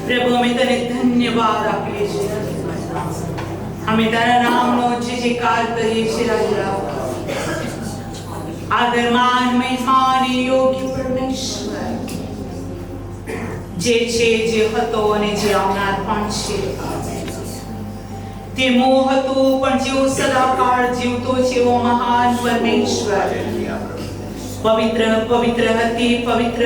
પ્રભુ અમે તને ધન્યવાદ આપીએ છીએ. અમે તારા નામનો જયજયકાર કરીએ છીએ રાજા. આદર માન મહિમાને યોગ્ય પરમેશ્વર જે છે, જે હતો અને જે આવનાર પણ છે. તે મોહ હતું પણ જેવો સદાકાળ જીવતો છે એવો મહાન પરમેશ્વર. પવિત્ર પવિત્ર હતી પવિત્ર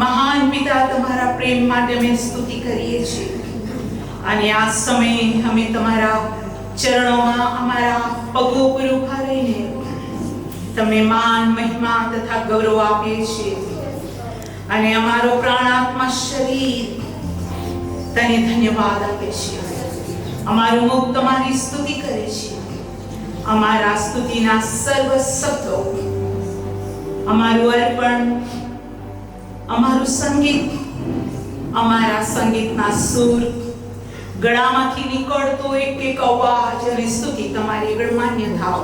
મહાન પિતા, તમારા પ્રેમ માટે અમે સ્તુતિ કરીએ છીએ. અને આ સમયે અમે તમારા ચરણોમાં અમારા પગો પર ઉભા રહીને તમને માન મહિમા તથા ગૌરવ આપીએ છીએ. અને અમારો પ્રાણાત્મા શરીર તને ધન્યવાદ આપે છે. અમારું મુખ તમારી સ્તુતિ કરે છે. અમારા સ્તુતિના સર્વ શબ્દો, અમારું અર્પણ, અમારું સંગીત, અમારા સંગીતના સૂર, ગળામાંથી નીકળતો એક એક અવાજ અને સ્તુતિ તમારી આગળ માન્ય થાવ.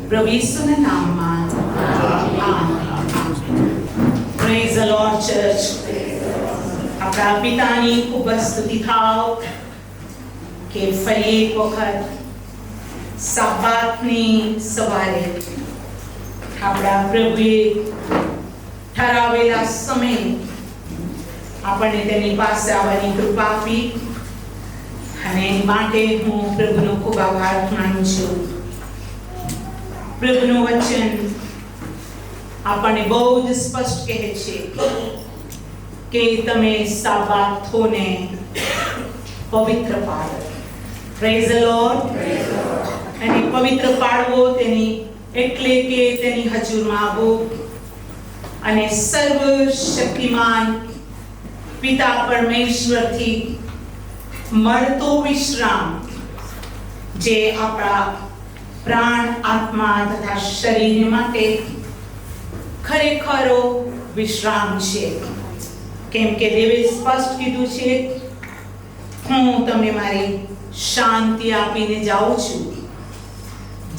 પ્રભુ ઈસુના નામમાં amen. Praise the lord church. આપણા પિતાની ખૂબ સ્તુતિ થાવ કે ફરી એક વખત સાબાતની સવારે આપણા પ્રભુએ ઠરાવેલા સમયે આપણને તેની પાસે આવવાની કૃપા આપી. અને એની માટે હું પ્રભુનો ખૂબ આભાર માનું છું. પ્રભુનું વચન આપણને બહુ જ સ્પષ્ટ કહે છે કે તમે સાબાથોને પવિત્ર પાડો. Praise the lord. અને પવિત્ર પાડવો તેની એટલે કે તેની હજુરમાં આવવું અને સર્વશક્તિમાન પિતા પરમેશ્વરથી મળતો વિશ્રામ, જે આપણા પ્રાણ, આત્મા તથા શરીર માટે ખરેખરો વિશ્રામ છે. કેમ કે દેવે સ્પષ્ટ કીધું છે, હું તમને મારી શાંતિ આપીને જાઉં છું.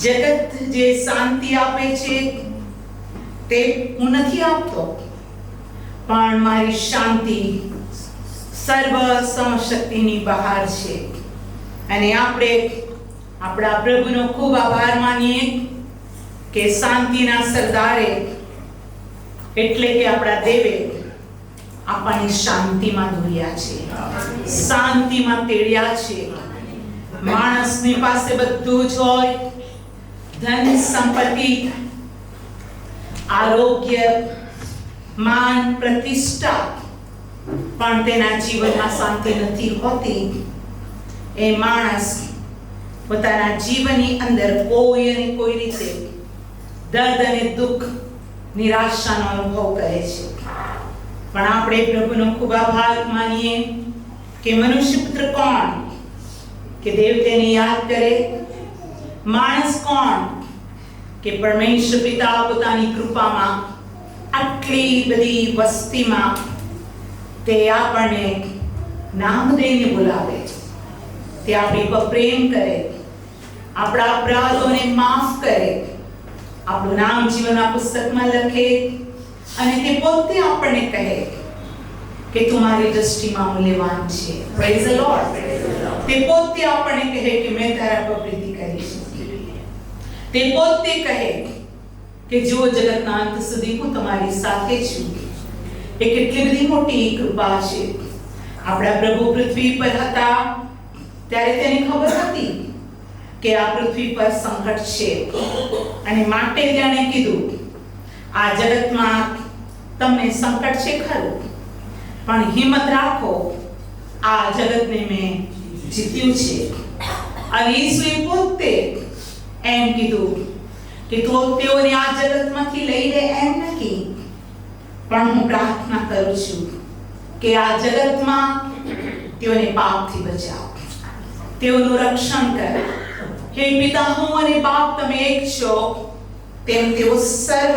જગત જે શાંતિ આપે છે તે હું નથી આપતો, પણ મારી શાંતિ સર્વ સમશક્તિની બહાર છે. અને આપણે આપણા પ્રભુનો ખૂબ આભાર માનીએ કે શાંતિના સરદારે એટલે કે આપણા દેવે આપણને શાંતિમાં દોર્યા છે, શાંતિમાં તેડ્યા છે. માણસની પાસે બધું જ હોય, ધન સંપત્તિ, આરોગ્ય, માન, પ્રતિષ્ઠા, પણ તેના જીવનમાં શાંતિ નથી હોતી. એ માણસ પોતાના જીવનની અંદર કોઈ અને કોઈ રીતે દર્દ અને દુઃખ, નિરાશાનો અનુભવ કરે છે. પણ આપણે પ્રભુનો ખૂબ આભાર માનીએ કે મનુષ્ય પુત્ર કોણ કે દેવ તેને યાદ કરે, માણસ કોણ કે પરમેશ્વર પિતા પોતાની કૃપામાં આટલી બધી વસ્તીમાં તે આપણને નામ દઈને બોલાવે, તે આપણી પર પ્રેમ કરે, આપણા અપરાધોને માફ કરે, આપણું નામ જીવનના પુસ્તકમાં લખે અને તે પોતે આપણને કહે કે તમારી દ્રષ્ટિમાં મૂલ્યવાન છે. Praise the lord. તે પોતે આપણને કહે કે મેં તારા પર પ્રીતિ કરી છે. તે પોતે કહે કે જો જગતના અંત સુધી હું તમારી સાથે છું. એ કેટલી બધી મોટી કૃપા છે. આપણા પ્રભુ પૃથ્વી પર હતા ત્યારે તેને ખબર હતી કે આ પૃથ્વી પર સંકટ છે, અને માટે તેણે કીધું, આ જગતમાં તમને સંકટ છે ખરું, પણ હિંમત રાખો, આ જગતને મેં જીત્યું છે. અને ઈસુએ પોતે એમ કીધું કે તેઓને આ જગતમાંથી લઈ લે એમ નથી, પણ હું પ્રાર્થના કરું છું કે આ જગતમાં તેઓને પાપથી બચાવ, તેઓનું રક્ષણ કર. હે પિતા, હું અને બાપ તમે એક છો, તેમ તેઓ સર્વ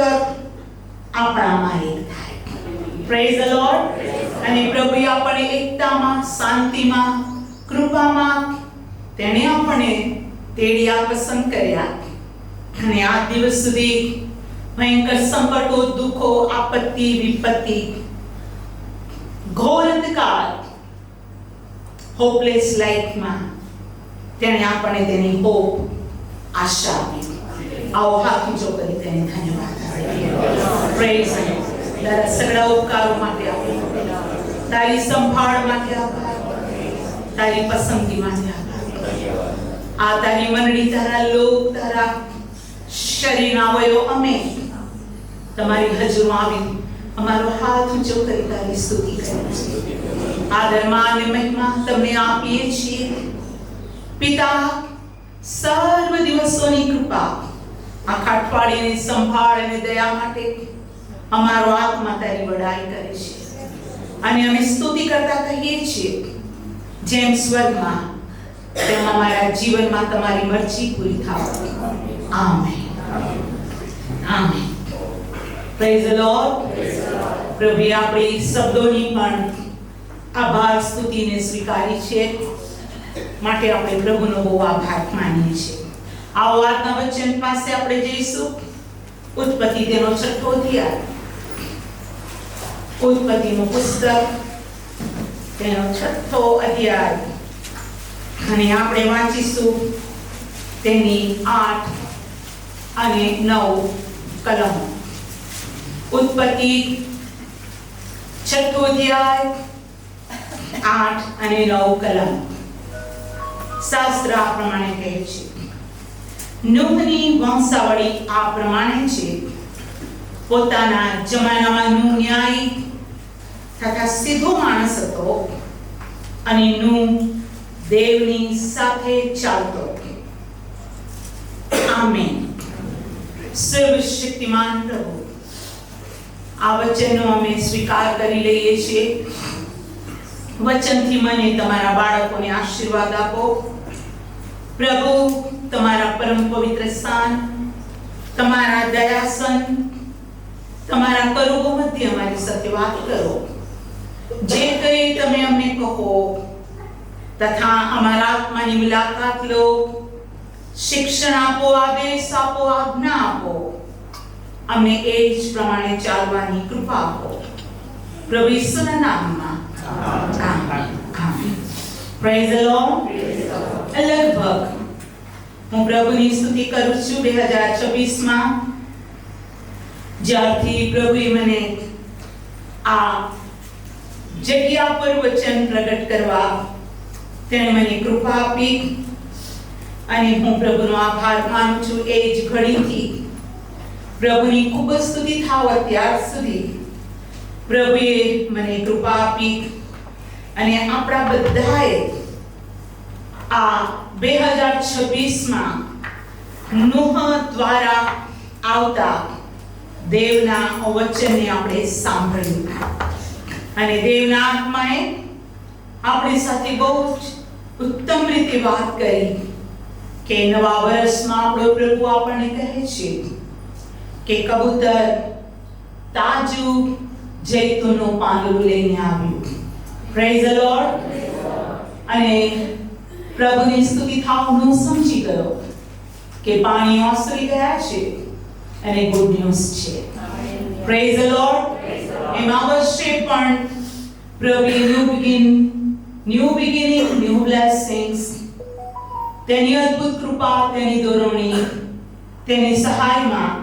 આપણામાં એક થાય. Praise the lord. અને પ્રભુએ આપણને એકતામાં, શાંતિમાં, કૃપામાં તેણે આપણને તેડ્યા, પસંદ કર્યા. અને આ દિવસ સુધી ભયંકર સંકટો, દુઃખો, આપત્તિ, વિપત્તિ, ઘોર અંધકાર હોપલેસ લાઈફમાં તેણે આપણને તેની હોપ આશા આપી. આવો હાથ ઊંચો કરી તેને ધન્યવાદ આપીએ. પ્રેઝ તારા સગળા ઉપકારો માટે આભાર, તારી સંભાળ માટે આભાર, તારી પસંદગી માટે આભાર. આ તારી મંડળી, તારા લોક, તારા શરીરના અવયવો અમે તમારી હજુરમાં આવી અમારો હાથ ઊંચો કરી તારી સ્તુતિ કરીએ છીએ. આદર, માન અને મહિમા તમને આપીએ છીએ. પિતા, સર્વ દિવસોની કૃપા, આખા અઠવાડિયાની સંભાળ અને દયા માટે અમારો આત્મા તારી વડાઈ કરે છે અને અમે સ્તુતિ કરતા કહીએ છીએ, જેમ સ્વર્ગમાં તેમ અમારા જીવનમાં તમારી મરજી પૂરી થાય. Amen. Amen. Praise the lord. પ્રભુએ આપણી શબ્દોની પણ આભાર સ્તુતિને સ્વીકારી છે, માટે આપણે પ્રભુનો બહુ આભાર માનીએ છીએ. આવો આજના વચન પાસે આપણે જઈશું. ઉત્પત્તિ તેનો 6થો અધ્યાય, ઉત્પત્તિનું પુસ્તક તેનો 6થો અધ્યાય, અને આપણે વાંચીશું તેની 8 અને 9 કલમો. ઉત્પત્તિ 6થો અધ્યાય 8 અને 9 કલમ. શાસ્ત્ર આ પ્રમાણે કહે છે, નૂહની વંશાવળી આ પ્રમાણે છે. પોતાના જમાનામાં નૂહ ન્યાયી તથા સીધો માણસ હતો અને નૂહ દેવની સાથે ચાલતો. આમેન. સર્વશક્તિમાન પ્રભુ, આ વચનનો અમે સ્વીકાર કરી લઈએ છીએ. વચનથી મને તમારા બાળકોને આશીર્વાદ આપો. પ્રભુ, તમારા પરમ પવિત્ર સ્થાન, તમારા દયાસન, તમારા કરુણો મધ્ય અમારી સાથે વાત કરો. જે કંઈ તમે અમને કહો તથા અમારા આત્માની મુલાકાત લો. શિક્ષણ આપો, આદેશ આપો, આજ્ઞા આપો. અમને એ જ પ્રમાણે ચાલવાની કૃપા આપો. પ્રભુ ઈસુના નામમાં. આમેન. Praise the lord. લગભગ હું પ્રભુની સ્તુતિ કરું છું 2026માં, જ્યારથી પ્રભુએ મને આ જગ્યા પર વચન પ્રગટ કરવા તેણે મને કૃપા આપી અને હું પ્રભુનો આભાર માનું છું. એ જ ઘડીથી પ્રભુની ખૂબ જ સ્તુતિ થાવ અત્યાર સુધી પ્રભુએ મને કૃપા આપી અને આપણા બધાએ આ 2026માં નૂહ દ્વારા આવતા દેવના વચનને આપણે સાંભળ્યું અને દેવના આત્માએ આપણી સાથે બહુ જ ઉત્તમ રીતે વાત કરી કે નવા વર્ષમાં આપણો પ્રભુ આપણને કહે છે કે કબૂતર તાજું જૈતુનનું પાંદડું લઈને આવ્યું. Praise the lord. અને પ્રભુની સ્તુતિ થાવનું સમજી ગયો કે પાણી ઓસરી ગયા છે અને ગુડ ન્યૂઝ છે. Praise the lord. એમાં અવશ્ય પણ પ્રભુ ન્યૂ બિગિનિંગ, ન્યૂ બ્લેસિંગ્સ, તેની અદ્ભુત કૃપા, તેની દોરવણી, તેની સહાયમાં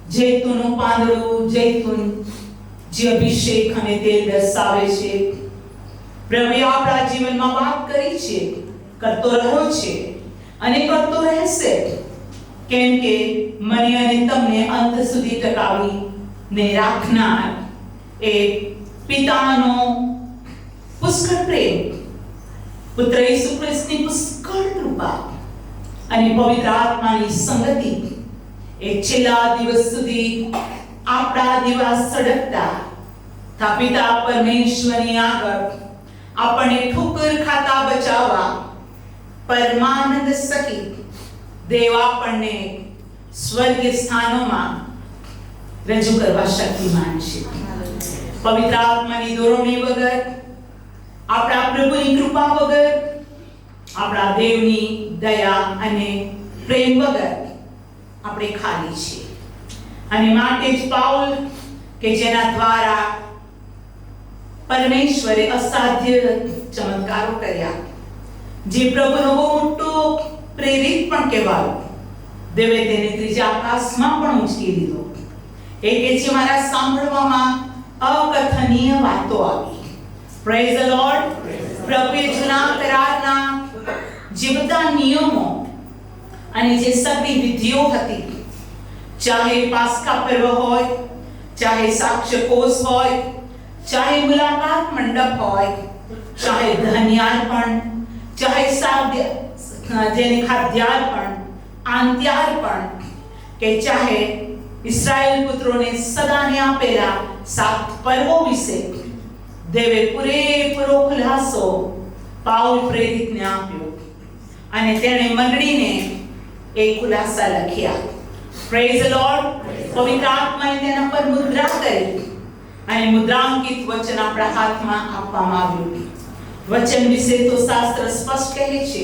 જૈતુનનું પાંદડું, જૈતુન જે અભિષેક અને તેલ દર્શાવે છે, પ્રભુએ આપણા જીવનમાં વાત કરી છે, કરતો રહ્યો છે અને કરતો રહેશે. કેમ કે મને અને તમને અંત સુધી ટકાવીને રાખનાર એ પિતાનો પુષ્કળ પ્રેમ, પુત્ર ઈસુ ખ્રિસ્તની પુષ્કળ કૃપા અને પવિત્ર આત્માની સંગતિ એ છેલ્લા દિવસ સુધી આપણા દિવસ સળગતા તા પિતા પરમેશ્વરની આગળ આપણને ઠોકર ખાતા બચાવવા પરમાનંદ સહિત દેવ આપણને સ્વર્ગીય સ્થાનોમાં રજૂ કરવા શક્તિમાન છે. પવિત્ર આત્માની દોરવણી વગર, આપણા પ્રભુની કૃપા વગર, આપણા દેવની દયા અને પ્રેમ વગર આપણે ખાલી છીએ. અને માટે જ પાઉલ કે જેના દ્વારા પરમેશ્વરે અસાધ્ય ચમત્કારો કર્યા. જે પ્રભુનો બહુ મોટો પ્રેરિત પણ કહેવાયો, દેવે તેને ત્રીજા આકાશમાં પણ ઉંચકી દીધો. એ કે છે, મારા સાંભળવામાં અકથનીય વાતો આવી. Praise the lord. પ્રભુએ જૂના કરારના જે બધા નિયમો અને જે સગળી વિધિઓ હતી, ચાહે પાસ્કા પર્વ હોય, ચાહે સાક્ષ્ય કોષ હોય, ચાહે મુલાકાત મંડપ હોય, ચાહે ધન્યાર્પણ, ચાહે જેને ખાદ્યાર્પણ, આંત્યાર્પણ, કે ચાહે ઇસ્રાયેલ પુત્રોને સદાને આપેલા 7 પર્વો વિશે દેવે પૂરેપૂરો ખુલાસો પાઉલ પ્રેરિતને આપ્યો અને તેણે મંડળીને એ ખુલાસા લખ્યા. Praise the lord. પવિત્ર આત્માએ તેના પર મુદ્રા કરી અને મુદ્રાંકિત વચન આપણા હાથમાં આપવામાં આવ્યું. વચન વિશે તો શાસ્ત્ર સ્પષ્ટ કહે છે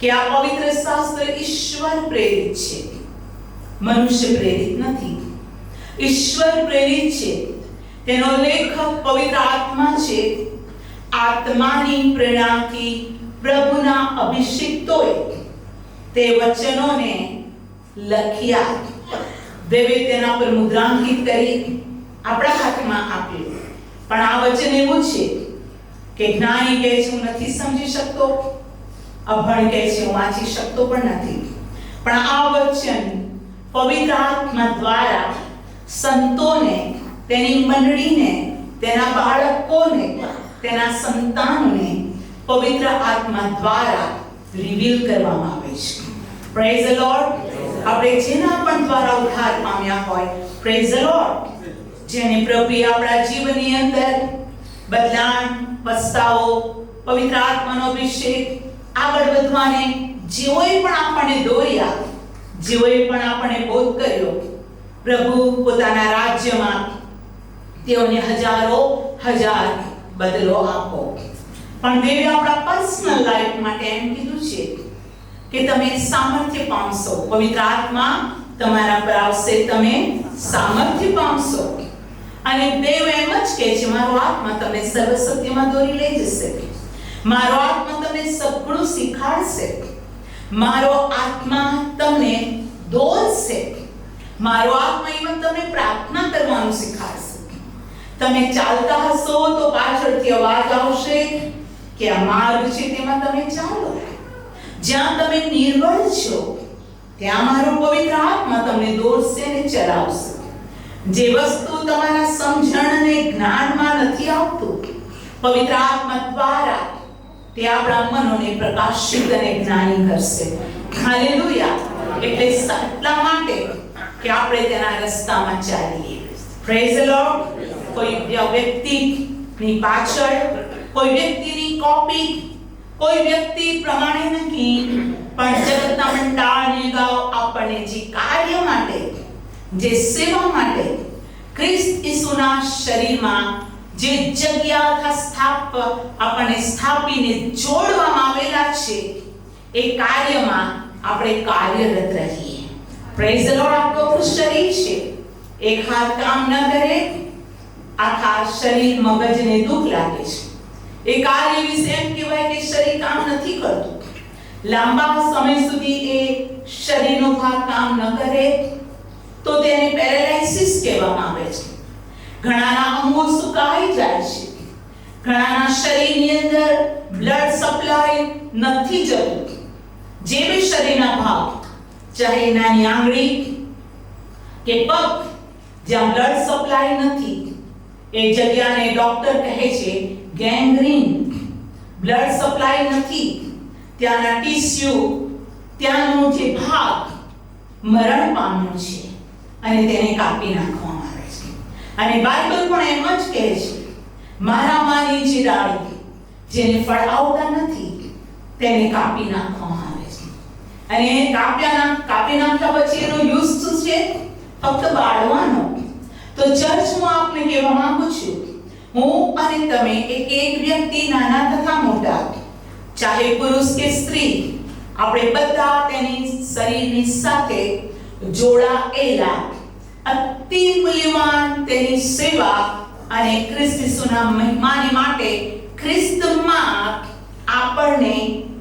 કે આ પવિત્ર શાસ્ત્ર ઈશ્વર પ્રેરિત છે, મનુષ્ય પ્રેરિત નથી. ઈશ્વર પ્રેરિત છે. તેનો લેખક પવિત્ર આત્મા છે. આત્માની પ્રેરણાથી પ્રભુના અભિષિક્તોએ તે વચનોને લખ્યા. દેવે તેના પર મુદ્રાંકિત કરી આપણા હાથમાં આપ્યું. પણ આ વચન એવું છે કે જ્ઞાની કહે છે હું નથી સમજી શકતો, અભણ કહે છે હું વાંચી શકતો પણ નથી. પણ આ વચન પવિત્ર આત્મા દ્વારા સંતોને, તેની મંડળીને, તેના બાળકોને, તેના સંતાનોને પવિત્ર આત્મા દ્વારા રિવીલ કરવામાં આવે છે. Praise the lord. આપણે જેના પણ દ્વારા ઉદ્ધાર પામ્યા હોય, પ્રેઝ ધ લોર્ડ, જેને પ્રભુએ આપણા જીવનની અંદર બદલાણ, પસ્તાવો, પવિત્ર આત્માનો અભિષેક, આગળ વધવાને જેઓએ પણ આપણને દોર્યા, જેઓએ પણ આપણને બોધ કર્યો, પ્રભુ પોતાના રાજ્યમાં તેઓને હજારો હજાર બદલો આપો. પણ દેવે આપણા પર્સનલ લાઈફ માટે એમ કીધું છે કે તમે સામર્થ્ય પામશો. પવિત્ર આત્મા તમારા પર આવશે, તમે સામર્થ્ય પામશો. અને દેવ એમ જ કહે છે, મારો આત્મા તમને સર્વ સત્યમાં દોરી લઈ જશે. મારો આત્મા તમને સઘળું શીખાડશે. મારો આત્મા તમને દોરશે. મારો આત્મા even તમને પ્રાર્થના કરવાનું શીખાડશે. તમે ચાલતા હશો તો પાછળથી અવાજ આવશે કે આ માર્ગ છે તેમાં તમે ચાલો. જ્યાં તમે નિર્બળ છો ત્યાં મારો પવિત્ર આત્મા તમને દોરશે અને ચલાવશે. જે વસ્તુ તમારા સમજણ અને જ્ઞાનમાં નથી આવતું, પવિત્ર આત્મા દ્વારા તે આપણા મનોને પ્રકાશિત અને જ્ઞાની કરશે. હાલેલુયા. એટલે એટલા માટે કે આપણે તેના રસ્તામાં ચાલીએ. Praise the lord. કોઈ વ્યક્તિની પાછળ, કોઈ વ્યક્તિની કોપી, કોઈ વ્યક્તિ પ્રમાણે નહીં, પણ જગતના મંડાળને ગાઓ આપણને જે કાર્ય માટે, જે સેવા માટે ખ્રિસ્ત ઈસુના શરીરમાં જે જગ્યા આપણને સ્થાપીને જોડવામાં આવેલા છે, એ કાર્યમાં આપણે કાર્યરત રહીએ. Praise the lord. આપણું શરીર છે, એક હાથ કામ ન કરે, આખા શરીર મગજને દુઃખ લાગે છે. એ કાર્ય વિશે એમ કહેવાય કે શરીર કામ નથી કરતું. લાંબા સમય સુધી એ શરીરનો ભાગ કામ ન કરે તો તેને પેરાલાઇસિસ કહેવામાં આવે છે. ઘણાના અંગો સુકાઈ જાય છે. ઘણાના શરીરની અંદર બ્લડ સપ્લાય નથી જતું. જે બી શરીરના ભાગ, ચાહે નાની આંગળી કે પગ, જ્યાં બ્લડ સપ્લાય નથી, એ જગ્યાને ડોક્ટર કહે છે ગેંગ્રીન. બ્લડ સપ્લાય નથી, ત્યાંના ટિશ્યુ, ત્યાંનો જે ભાગ મરણ પામ્યો છે અને તેને કાપી નાખવામાં આવે છે. અને બાઇબલ પણ એમ જ કહે છે, મારામારી જે ડાળી જેને ફળ આવતા નથી તેને કાપી નાખવામાં આવે છે. અને કાપી નાખ્યા પછી એનો યુઝ શું છે? ફક્ત બાળવાનો. તો ચર્ચ હું આપને કહેવા માંગુ છું, હું અને તમે એક વ્યક્તિ, નાના તથા મોટા, ચાહે પુરુષ કે સ્ત્રી, આપણે બધા તેની શરીરની સાથે જોડાયેલા, અતિ મૂલ્યવાન તેની સેવા અને ખ્રિસ્ત ઈસુના મહિમાની માટે ખ્રિસ્તમાં આપણને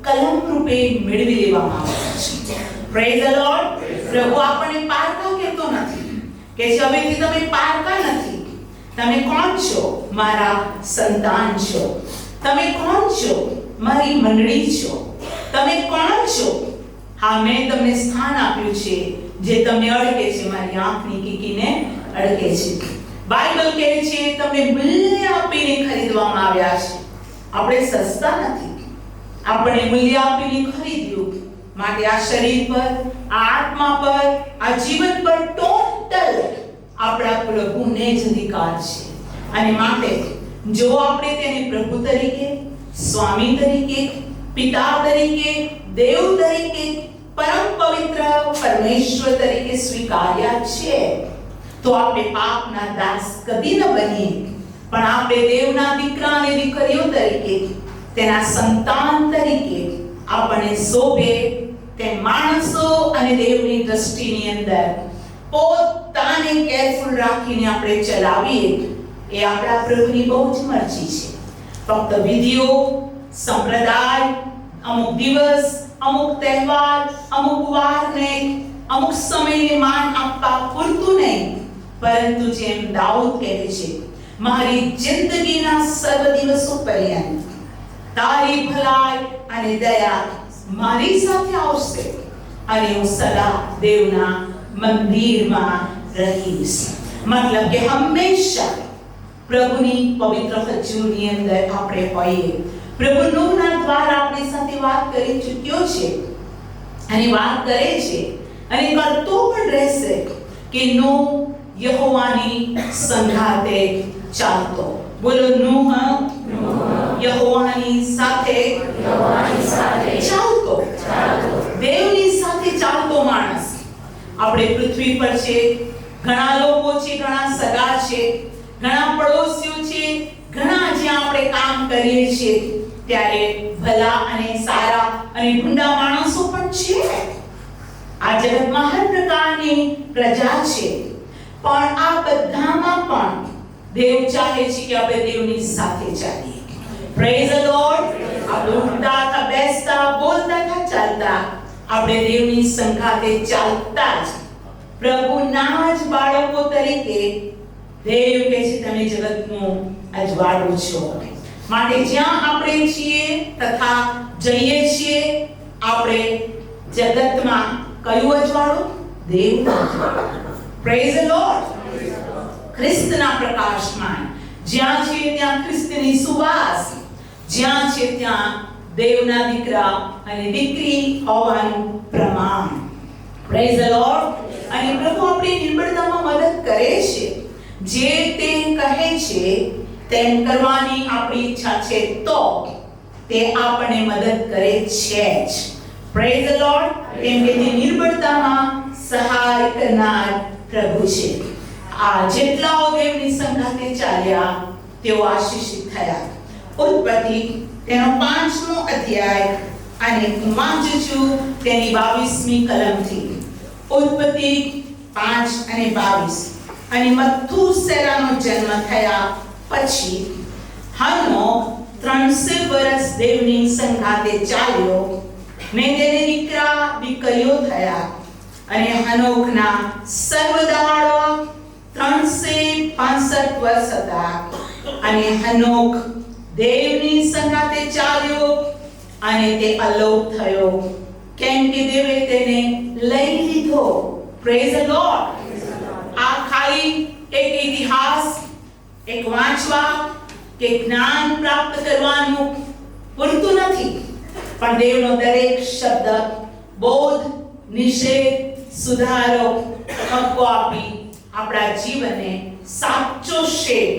કલમ રૂપે મેળવી લેવામાં આવ્યા છે. Praise the lord. પ્રભુ આપણને પારકા કહેતો નથી કે હવેથી તમે પારકા નથી. તમે કોણ છો? મારા સંતાન છો. તમે કોણ છો? મારી મંડળી છો. તમે કોણ છો? હા, મેં તમને સ્થાન આપ્યું છે. જે તમને અડકે છે મારી આંખની કીકીને અડકે છે. બાઇબલ કહે છે તમને મૂલ્ય આપીને ખરીદવામાં આવ્યા છે. આપણે સસ્તા નથી, આપણે મૂલ્ય આપીને ખરીદ્યું. માટે આ શરીર પર, આ આત્મા પર, આ જીવન પર ટોટલ આપણા પ્રભુને જ અધિકાર છે. અને માટે જો આપણે તેને પ્રભુ તરીકે, સ્વામી તરીકે, પિતા તરીકે, દેવ તરીકે, પરમ પવિત્ર પરમેશ્વર તરીકે સ્વીકાર્યા છે, તો આપણે પાપના દાસ કદી ન બનીએ, પણ આપણે દેવના દીકરા અને દીકરીઓ તરીકે, તેના સંતાન તરીકે આપણને શોભે તે માણસો અને દેવની દ્રષ્ટિની અંદર પોતાને કેરફુલ રાખીને આપણે ચલાવીએ, એ આપણા પ્રભુની બહુ જ મરજી છે. ફક્ત વિધિઓ, સંપ્રદાય, અમુક દિવસ, અમુક તહેવાર, અમુક વારને, અમુક સમયને માન આપવા પૂરતું નહીં, પરંતુ જેમ દાઉદ કહે છે, મારી જિંદગીના સર્વ દિવસો પર્યંત તારી ભલાઈ અને દયા મારી સાથે આવશે અને હું સદા દેવના મંદિરમાં રહીશ. મતલબ કે હંમેશા પ્રભુની પવિત્ર હજુરની અંદર આપણે હોઈએ. પ્રભુ નૂહના દ્વારા આપણી સાથે વાત કરી ચૂક્યો છે અને વાત કરે છે અને કરતો પણ રહેશે કે નૂહ યહોવાની સંગાથે ચાલતો. બોલો, નૂહ યહોવાની સાથે ચાલતો. દેવની સાથે ચાલતો માણસ. આપણે પૃથ્વી પર છે, ઘણા લોકો છે, ઘણા સગા છે, ઘણા પડોશીઓ છે, ઘણા જ્યાં આપણે કામ કરીએ છીએ ત્યારે ભલા અને સારા અને ભૂંડા માણસો પણ છે. આ જગતમાં હર પ્રકારની પ્રજા છે, પણ આ બધામાં પણ દેવ ચાહે છે કે આપણે દેવની સાથે ચાલીએ. Praise the lord. આપણે ઉઠતા હતા, બેસતા, બોલતા હતા, ચાલતા આપણે દેવની સંગાથે ચાલતા જ પ્રભુના જ બાળકો તરીકે દેવ કહે છે તમે જગતનું અજવાળું છો. માટે જ્યાં આપણે છીએ તથા જઈએ છીએ, આપણે જગતમાં કયું અજવાળું? દેવનું અજવાળું. Praise the lord. ખ્રિસ્તના પ્રકાશમાં જ્યાં છે ત્યાં ખ્રિસ્તની સુવાસ, જ્યાં છે ત્યાં દેવના દીકરા અને દીકરી હોવાનું પ્રમાણ. Praise the lord. અને પ્રભુ આપણી નિર્બળતામાં મદદ કરે છે. જે તે કહે છે તેમ કરવાની આપણી ઈચ્છા છે તો તે આપણને મદદ કરે છે જ. Praise the lord. કેમ કે તે નિર્બળતામાં સહાય કરનાર પ્રભુ છે. આ જેટલાઓ દેવની સંગાથે ચાલ્યા તેઓ આશીષિત થયા. ઉત્પત્તિ તેનો 5મો અધ્યાય અને હું વાંચું છું તેની 22મી કલમથી. ઉત્પત્તિ 5 અને 22. અને મથુસેલાનો જન્મ થયા પછી હનોક 300 વર્ષ દેવની સંગાથે ચાલ્યો ને તેને દીકરા દીકરીઓ થયા. અને હનોકના સર્વ દાડા 365 વર્ષ હતા. અને હનોક દેવની સંગાથે ચાલ્યો અને તે અલોપ થયો, કેમ કે દેવે તેને લઈ લીધો. Praise the lord. આ ખાલી એક ઇતિહાસ, એક વાંચવા કે જ્ઞાન પ્રાપ્ત કરવાનું પૂરતું નથી, પણ દેવનો દરેક શબ્દ બોધ, નિષેધ, સુધારો, હક્કો આપી આપણા જીવનને સાચો શેપ,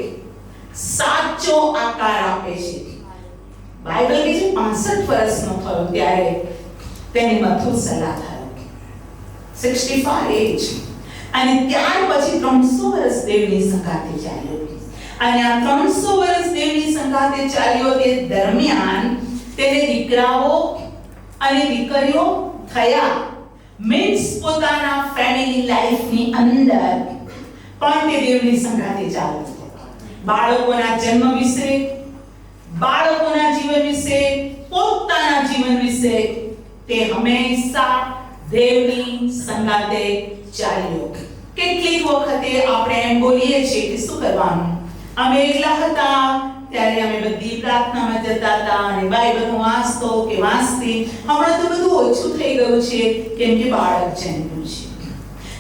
સાચો આકાર આપે છે. બાઇબલ કહે છે 65 વર્ષનો થયો ત્યારે તેને મથુસેલા થયો, 65 એજ. અને ત્યાર પછી 300 વર્ષ દેવની સંગાથે ચાલ્યો. અને આ 300 વર્ષ દેવની સંગાથે ચાલ્યો તે દરમિયાન તેને દીકરાઓ અને દીકરીઓ થયા. મીન્સ પોતાના ફેમિલી લાઈફની અંદર પણ તે દેવની સંગાથે ચાલ્યો. બાળકોના જન્મ વિશે, બાળકોના જીવન વિશે, પોતાના જીવન વિશે તે હંમેશા દેવની સંગાતે ચાલ્યો. કેટલીક વખતે આપણે એમ બોલીએ છીએ કે શું કરવાનું, અમે એકલા હતા ત્યારે અમે બધી પ્રાર્થનામાં જતા હતા અને બાઇબલ વાંચતો કે વાંચતી. હમણાં તો બધું ઓછું થઈ ગયું છે કેમ કે બાળક જન્મ્યું છે.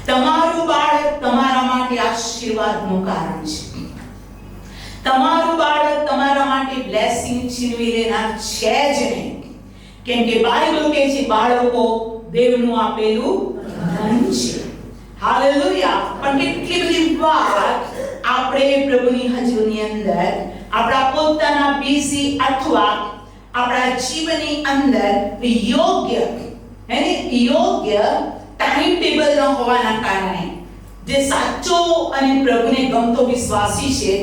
તમારું બાળક તમારા માટે આશીર્વાદનું કારણ છે. તમારું બાળક તમારા માટે બ્લેસિંગ છીનવી લેનાર છે જ નહીં, કેમ કે બાઇબલ કહે છે બાળકો દેવનું આપેલું ધન છે. હાલેલુયા. પણ કેટલી બધી વાર આપણે પ્રભુની હજુરની અંદર આપણા પોતાના બીસી અથવા આપણા જીવનની અંદર યોગ્ય ટાઈમ ટેબલ ન હોવાના કારણે જે સાચો અને પ્રભુને ગમતો વિશ્વાસી છે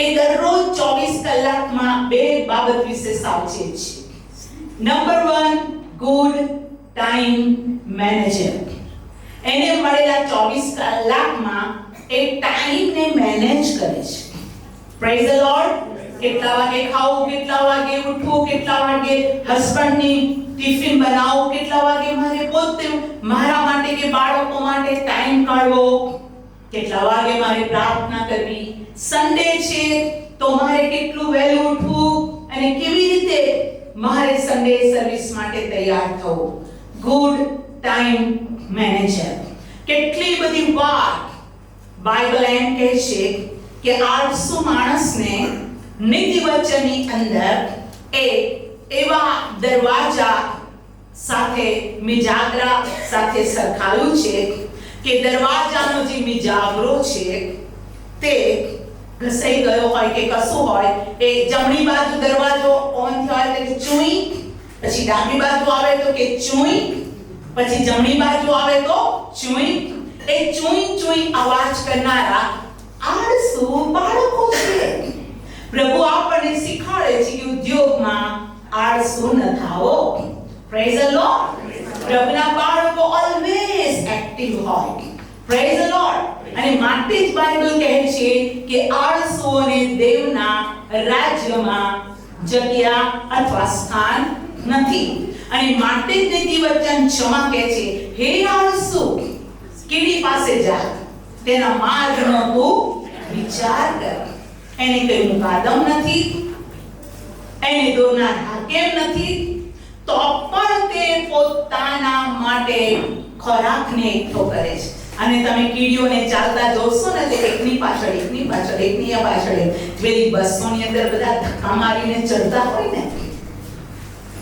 એ દરરોજ 24 કલાકમાં બે બાબત વિશે સાવચેત છે. Number 1, good time manager. એને મળેલા 24 કલાકમાં એ ટાઈમને મેનેજ કરે છે. Praise the lord. કેટલા વાગે ખાવું, કેટલા વાગે ઉઠવું, કેટલા વાગે હસબન્ડની ટિફિન બનાવવું, કેટલા વાગે મારે પોતે મારા માટે કે બાળકો માટે ટાઈમ કાઢવો, કેટલા વાગે મારે પ્રાર્થના કરવી, સન્ડે છે તો મારે કેટલું વહેલું ઉઠવું અને કેવી રીતે મારે સન્ડે સર્વિસ માટે તૈયાર થવું. Good time manager. કેટલી બધી વાર બાઇબલ એમ કહે છે કે આળસુ માણસને નીતિ વચનની અંદર એવા દરવાજા સાથે મિજાગરા સાથે સરખાવ્યું છે કે દરવાજાનો જે મિજાગરો છે તે ઘસાઈ ગયો હોય કે કશું હોય, એ જમણી બાજુ દરવાજો ઓન થયો એટલે ચૂઈ, પછી ડાબી બાજુ આવે તો કે ચૂઈ, પછી જમણી બાજુ આવે તો ચૂઈ. એ ચૂઈ અવાજ કરનારા આળસુ બાળકો છે. પ્રભુ આપણને શીખવાડે છે કે ઉદ્યોગમાં આળસુ ન થાઓ. Praise the lord. પ્રભુના બાળકો ઓલવેઝ એક્ટિવ હોય. Praise the lord. અને માટે જ બાઇબલ કહે છે કે આળસુઓને દેવના રાજ્યમાં જગ્યા અથવા સ્થાન નથી. અને માટે જ નીતિ વચન 6 કહે છે, હે આળસુ, કીડી પાસે જા, તેના માર્ગનો તું વિચાર કર. એને કોઈ મુકાદમ નથી, એને દોરનાર હાકેમ નથી, તો પણ તે પોતાના માટે ખોરાકને એકઠો કરે છે. અને તમે કીડીઓને ચાલતા જોશો ને તો એકની પાછળ એકની પાછળ પેલી બસોની અંદર બધા ધક્કા મારીને ચડતા હોય ને,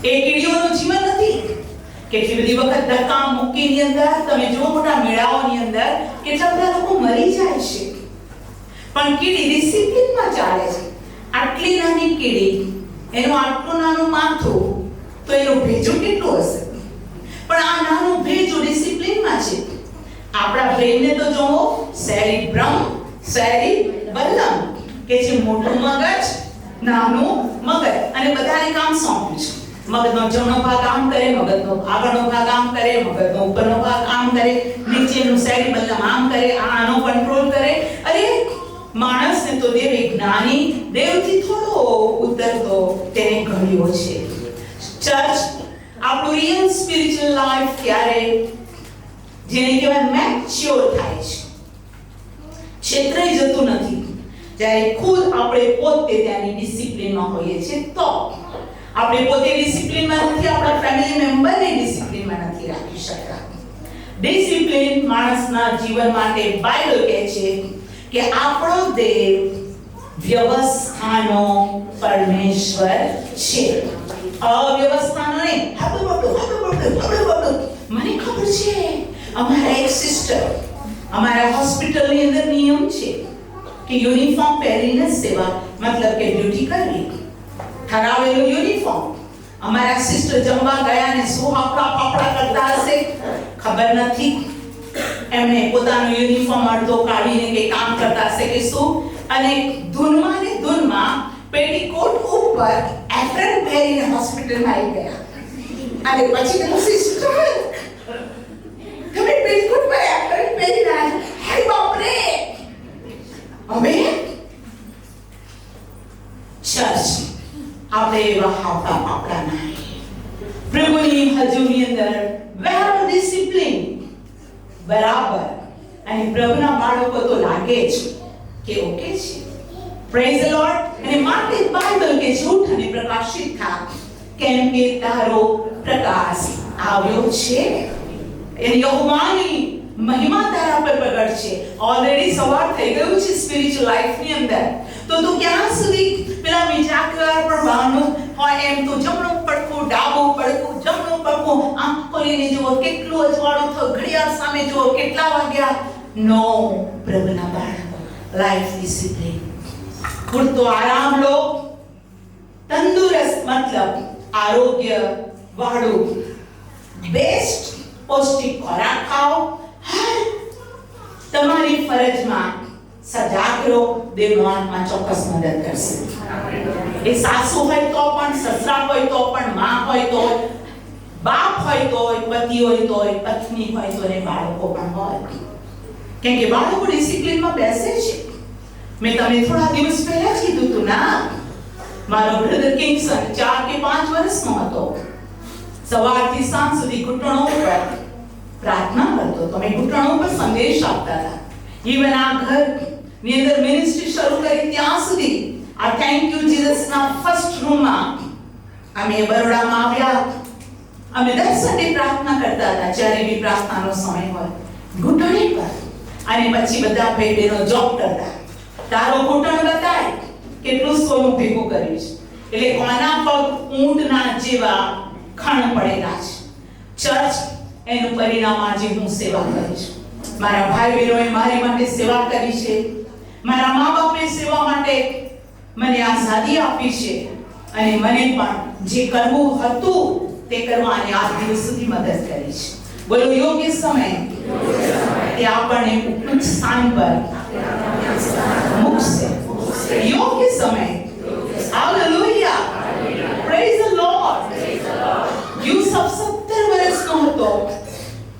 એ કીડીઓનું જીવન નથી. કેટલી બધી વખત ધક્કા મુક્કીની અંદર તમે જો મોટા મેળાઓની અંદર કેટલા બધા લોકો મરી જાય છે, પણ કીડી ડિસિપ્લિનમાં ચાલે છે. આટલી નાની કીડી, એનું આટલું નાનું માથું, તો એનું ભેજું કેટલું હશે, પણ આ નાનું ભેજું ડિસિપ્લિનમાં છે. આપણા બ્રેનને તો જોવો, સેરિબ્રમ, સેરિબેલમ કે છે મોટું મગજ, નાનું મગજ, અને બધાને કામ સોંપ્યું છે. મગજનો જમણો ભાગ આમ કરે, મગજનો આગળનો ભાગ આમ કરે, મગજનો ઉપરનો ભાગ આમ કરે, નીચેનું સેરિબેલમ આમ કરે, આનો કંટ્રોલ કરે. અરે માણસને તો દેવ જ્ઞાની, દેવથી થોડો ઉતરતો તેને ઘડ્યો છે. ચર્ચ આપણું રિયલ સ્પિરિચ્યુઅલ લાઈફ ક્યારે, જેને કહેવાય મેચ્યોર થાય છે, ક્ષેત્રઈ જતું નથી, જ્યારે ખુદ આપણે પોતે ત્યાંની ડિસિપ્લિનમાં હોઈએ છીએ. તો આપણે પોતે ડિસિપ્લિનમાં નથી, આપણા ફેમિલી મેમ્બરને ડિસિપ્લિનમાં નથી રાખી શકતા. ડિસિપ્લિન માણસના જીવન માટે બાઇબલ કહે છે કે આપણો દેવ વ્યવસ્થાનો પરમેશ્વર છે. અવ્યવસ્થાનો નહીં. મને ખબર છે, અમારા એક સિસ્ટર, અમારા હોસ્પિટલની અંદર નિયમ છે કે યુનિફોર્મ પહેરીને સેવા, મતલબ કે ડ્યુટી કરવી, ઠરાવેલું યુનિફોર્મ. અમારા સિસ્ટર જમવા ગયા ને શું ફાફડા કરતા હશે ખબર નથી, એમણે પોતાનો યુનિફોર્મ અડધો કાઢીને કે કામ કરતા હશે કે શું, અને ધૂનમાં પેટીકોટ ઉપર એપ્રન પહેરીને હોસ્પિટલમાં આવી ગયા. અને પછી તો સિસ્ટર તમે પેટીકોટ પર એપ્રન પહેરીને, હાય બાપ રે! હવે ચર્ચ આપણે એવા હાવતા પાપડા ના પ્રભુની હજુરી અંદર વેલ ડિસિપ્લિન બરાબર અને પ્રભુના બાળકો તો લાગે જ કે ઓકે છે. Praise the lord. અને માટે બાઇબલ કે જૂઠ અને પ્રકાશિત થા કેમ કે તારો પ્રકાશ આવ્યો છે. એ યહોવાની મહિમા તારા પર પ્રગટ છે. ઓલરેડી સવાર થઈ ગયું છે સ્પિરિચ્યુઅલ લાઈફની અંદર. તો તું ક્યાં સુધી પેલા બીજા કર પર બાનું હોય એમ તો જમણું પડકું ડાબું પડકું જમણું પડકું આંખ ખોલીને જુઓ કેટલું અજવાળું થયું, ઘડિયાળ સામે જુઓ કેટલા વાગ્યા. નો, પ્રભુના બાળકો લાઈફ ડિસિપ્લિન. પૂરતો આરામ લો, તંદુરસ્ત મતલબ આરોગ્ય વાળું બેસ્ટ પૌષ્ટિક ખોરાક ખાઓ. તમારી ફરજમાં સજાગ રહો. દેવનો આત્મા ચોક્કસ મદદ કરશે. એ સાસુ હોય તો પણ, સસરા હોય તો પણ, માં હોય તો, બાપ હોય તો, પતિ હોય તો, પત્ની હોય તો, ને બાળકો પણ હોય. કેમ કે બાળકો ડિસિપ્લિનમાં બેસે છે. મેં તમને થોડા દિવસ પહેલા કીધું હતું ના, મારો બ્રધર કિંગસન 4 કે 5 વર્ષનો હતો. સવારથી સાંજ સુધી ઘૂંટણો ઉપર પ્રાર્થના કરતો હતો. મેં ઘૂંટણો ઉપર સંદેશ આપતા હતા. ઇવન આ ઘરની અંદર મિનિસ્ટ્રી શરૂ કરી ત્યાં સુધી આ થેન્ક યુ જીસસના ફર્સ્ટ રૂમમાં અમે બરોડામાં આવ્યા. અમે દર સન્ડે પ્રાર્થના કરતા હતા જ્યારે બી પ્રાર્થનાનો સમય હોય ઘૂંટણે પર. અને પછી બધા ભાઈ બહેનો જોબ કરતા, તારો ઘૂંટણ બતાય કેટલું સોનું ભેગું કર્યું છે. એટલે કોના પગ ઊંટના જેવા ખણ પડેલા છે. ચર્ચ એનું પરિણામ આજે હું સેવા કરી છું. મારા ભાઈ બહેનોએ મારી માટે સેવા કરી છે. મારા મા બાપે સેવા માટે મને આઝાદી આપી છે. અને મને પણ જે કરવું હતું તે કરવાની આજ દિવસ સુધી મદદ કરી છે. બોલો યોગ્ય સમય તે આપણને ઉચ્ચ સ્થાન પર મૂકશે. યોગ્ય સમય. Hallelujah. Praise the lord. Yusuf 17 વર્ષનો હતો.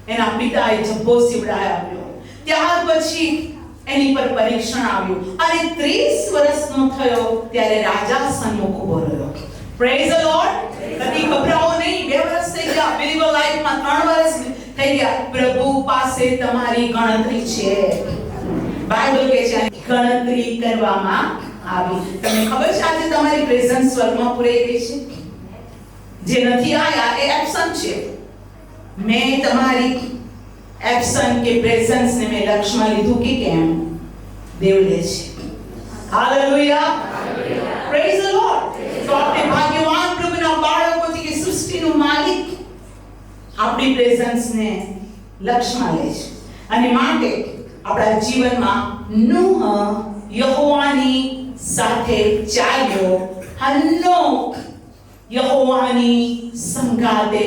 એના પિતાએ જબ્બો સીવડાવ્યો. ત્યાર પછી એની પર પરીક્ષણ આવ્યું અને 30 વર્ષનો થયો ત્યારે રાજા સન્મુખ ઉભો રહ્યો. Praise the lord. કદી ગભરાઓ નહીં. 2 વર્ષ થઈ ગયા, બિલીવર લાઈફમાં 3 વર્ષ થઈ ગયા. પ્રભુ પાસે તમારી ગણતરી છે. બાઇબલ કહે છે ગણતરી કરવામાં આવી. તમને ખબર છે આજે તમારી પ્રેઝન્સ સ્વર્ગમાં પૂરાઈ ગઈ છે. જે નથી આયા એ એબ્સન્ટ છે. મેં તમારી એબ્સન્ટ કે પ્રેઝન્સ ને મેં લક્ષ્યમાં લીધું કે કેમ? દેવ લે છે. હાલેલુયા. Praise the lord. તો આપણે ભાગ્યવાન પ્રભુના બાળકો છે કે સૃષ્ટિનું માલિક આપણી પ્રેઝન્સ ને લક્ષ્યમાં લે છે. અને માટે આપણા જીવનમાં નૂહ યહોવાની સાથે ચાલ્યો. હનોક યહોવાની સંગાતે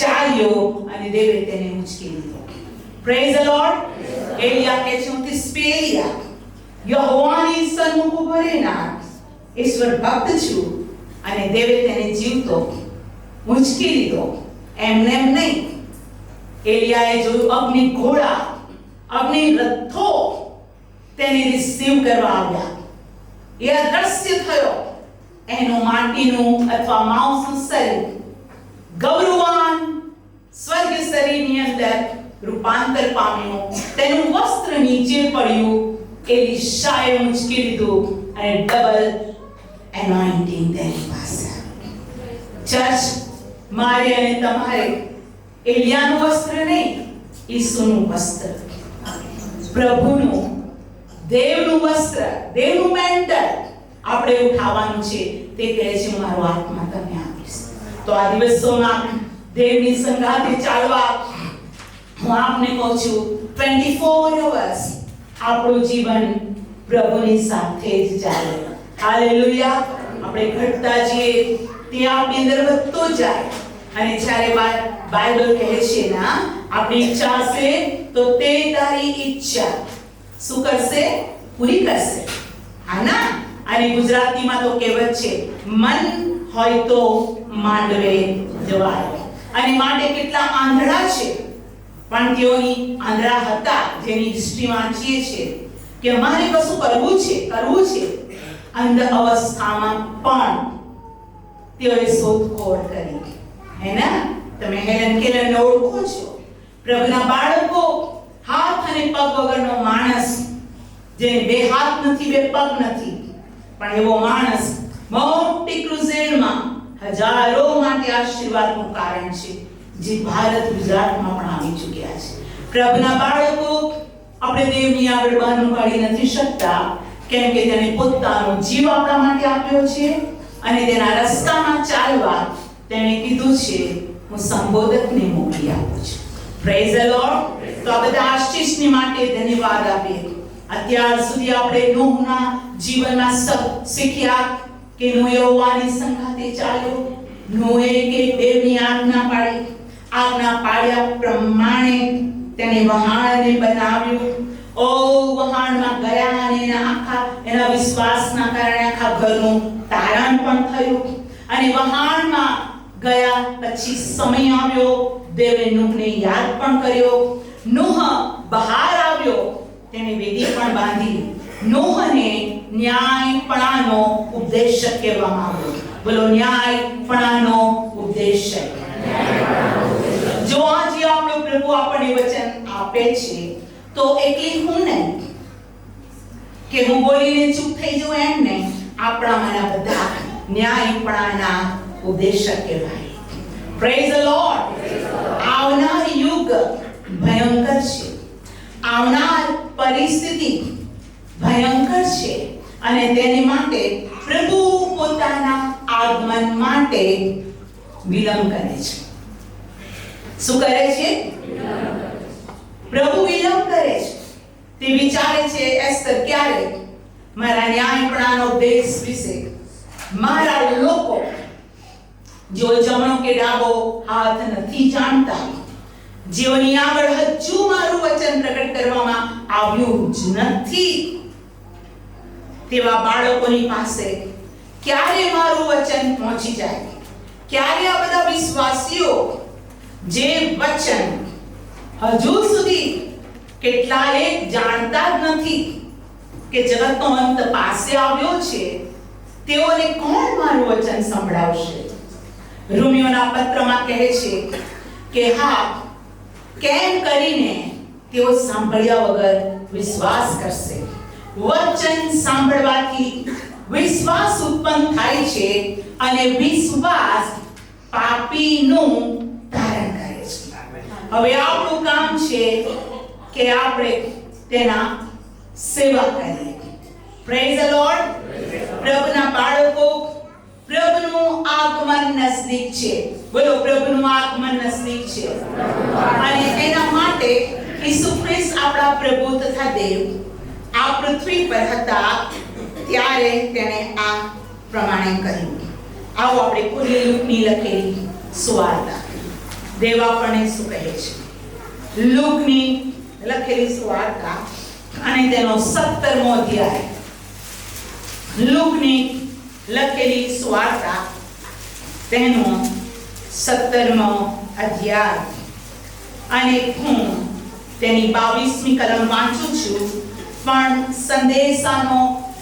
ચાલ્યો અને દેવે તેને ઉંચકી લીધો. Praise the lord. એલિયા કહે છે હું તિસ્પેલિયા યહોવાની સન્મુખ ઉભો રહેનાર ઈશ્વર ભક્ત છું. અને દેવે તેને જીવતો ઉંચકી લીધો. એમને એમ નહીં. એલિયાએ જોયું અગ્નિ ઘોડા, અગ્નિ રથો તેને રિસીવ કરવા આવ્યા. એ અદ્રશ્ય થયો. એનું માટીનું અથવા માંસનું શરીર ગૌરવાન સ્વર્ગ શરીરની અંદર રૂપાંતર પામ્યું. તેનું વસ્ત્ર નીચે પડ્યું. એલિશાએ ઉંચકી લીધું અને ડબલ એનોઇન્ટિંગ તેની પાસે. ચર્ચ મારે અને તમારે એલિયાનું વસ્ત્ર નહીં, ઈસુનું વસ્ત્ર, પ્રભુનું, દેવનું વસ્ત્ર, દેવનું મેન્ટલ આપણે ઉઠાવવાનું છે. તે કહે છે હું મારો આત્મા તમને આપીશ. તો આ દિવસોમાં દેવની સંગાથે ચાલવા હું આપને કહું છું 24 hours આપણું જીવન પ્રભુની સાથે જ ચાલે. હાલેલુયા. આપણે ઘટતા જઈએ તે આપણી અંદર વધતો જાય. અને જ્યારે બાઇબલ કહે છે ના આપણી ઈચ્છા હશે તો તે તારી ઈચ્છા શું કરશે? પૂરી કરશે. હા ના. અને ગુજરાતીમાં તો કહેવત છે મન હોય તો માંડવે જવાય. અને માટે કેટલા આંધળા છે પણ તેઓની આંધળા હતા જેની હિસ્ટ્રી વાંચીએ છીએ કે અમારે કશું કરવું છે. અંધ અવસ્થામાં પણ તેઓએ શોધખોળ કરી. હે ને? તમે હેલન કેલરને ઓળખો છો. પ્રભુના બાળકો, હાથ અને પગ વગરનો માણસ, જેને બે હાથ નથી, બે પગ નથી, પણ એવો માણસ મોટી ક્રુસેડમાં હજારો માટે આશીર્વાદનું કારણ છે, જે ભારત ગુજરાતમાં પણ આવી ચૂક્યા છે. પ્રભુના બાળકો, આપણે દેવની આગળ બહાનું કાઢી નથી શકતા, કેમ કે તેને પોતાનો જીવ આપણા માટે આપ્યો છે અને તેના રસ્તામાં ચાલવા તેણે કીધું છે, હું સંબોધકને મોકલી આપું છું. Praise the lord. તો આ બધા આશીષની માટે ધન્યવાદ આપીએ. અત્યાર સુધી આપણે નૂહના જીવનમાં શીખ્યા કે નૂહ યહોવાની સંગાથે ચાલ્યો. નૂહે કે દેવની આજ્ઞા પાડ્યા પ્રમાણે તેને વહાણને બનાવ્યું. વહાણમાં ગયા અને એના વિશ્વાસના કારણે આખા ઘરનું તારણ પણ થયું. અને વહાણમાં ગયા પછી સમય આવ્યો, દેવે નૂહને યાદ પણ કર્યો. નૂહ બહાર આવ્યો, તેને વેદી પણ બાંધી. નૂહને ન્યાયપણાનો ઉપદેશક કહેવામાં આવ્યો. બોલો, ન્યાયપણાનો ઉપદેશક. જો આજે આપણો પ્રભુ આપણને વચન આપે છે, તો એકલી હું નહીં કે હું બોલીને ચૂપ થઈ જાઉં, એમ નહીં. આપણામાંના બધા ન્યાયપણાના ઉપદેશક કહેવાય. Praise the lord. આવનાર યુગ ભયંકર છે. આવનાર પરિસ્થિતિ ભયંકર છે અને તેની માટે પ્રભુ પોતાના આગમન માટે વિલંબ કરે છે. શું કરે છે? પ્રભુ વિલંબ કરે છે. તે વિચારે છે, એસ્તર ક્યારે મારા ન્યાયપણાનો દેશ વિશે મારા લોકો જો જમણો કે ડાબો હાથ નથી જાણતા, જેઓની આગળ હજુ મારું વચન પ્રગટ કરવામાં આવ્યું જ નથી, તેવા બાળકોની પાસે ક્યારે મારું વચન પહોંચી જાય? ક્યારે આ બધા વિશ્વાસીઓ જે વચન હજુ સુધી કેટલાય જાણતા જ નથી કે જગતનો અંત પાસે આવ્યો છે, તેઓને કોણ મારું વચન સંભળાવશે? રોમિયોના પત્રમાં કહે છે કે હા, કેમ કરીને તેઓ સાંભળ્યા વગર વિશ્વાસ કરશે? વચન સાંભળવાથી વિશ્વાસ ઉત્પન્ન થાય છે અને વિશ્વાસ પાપીનું તારણ કરે છે. હવે આપણું કામ છે કે આપણે તેના સેવા કરીએ. Praise the lord. પ્રભુના બાળકો, પ્રભુનું આગમન નજદીક છે. બોલો, પ્રભુનું આગમન નજદીક છે. અને એના માટે ઈસુ ખ્રિસ્ત આપણા પ્રભુ તથા દેવ આ પૃથ્વી પર હતા ત્યારે તેણે આ પ્રમાણે કહ્યું. આવો આપણે ખોલીએ લૂકની લખેલી સુવાર્તા. દેવ આપણને શું કહે છે? લૂકની લખેલી સુવાર્તા અને તેનો 17મો અધ્યાય. લૂકની લખેલી સુવાર્તા તેનો 17મો અધ્યાય અને હું તેની 22મી કલમ વાંચું છું, પણ સંદેશાનો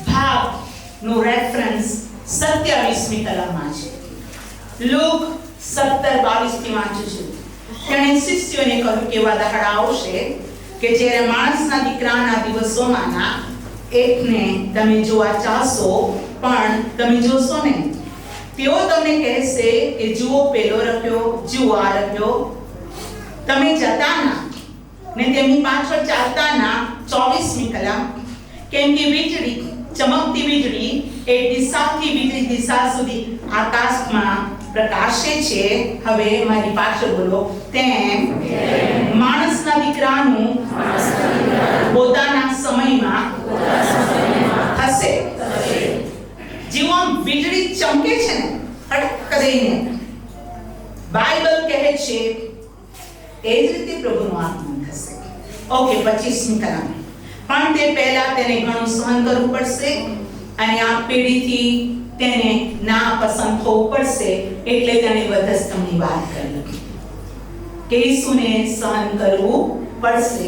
ભાગનો રેફરન્સ 27મી કલમમાં છે. લૂક 17:22 વાંચું છું. તેણે શિષ્યોને કહ્યું કે એવા દાડા આવશે કે જ્યારે માણસના દીકરાના દિવસોમાંના એકને તમે જોવા ચાહશો, પણ તમે જોશો નહીં. તેઓ તમને કહેશે કે જુઓ પેલો રખ્યો, જુઓ આ રખ્યો. તમે જતા ના ને તેમની પાછળ ચાલતા ના. 24મી કલમ. કેમ કે વીજળી, ચમકતી વીજળી એ દિશાથી બીજી દિશા સુધી આકાશમાં પ્રકાશે છે. હવે મારી પાછળ બોલો. તેમ માણસના દીકરાનું પોતાના સમયમાં થશે. જેવું આમ વીજળી ચમકે છે ને હઠ કરીને, બાઇબલ કહે છે એ જ રીતે પ્રભુનું આગમન થશે. ઓકે, 25મી કલમ. પણ તે પહેલા તેને ઘણું સહન કરવું પડશે અને આ પેઢીથી તેને ના પસંદ થવું પડશે. એટલે તેને વધસ્તંભની વાત કરી કે ઈસુને સહન કરવું પડશે,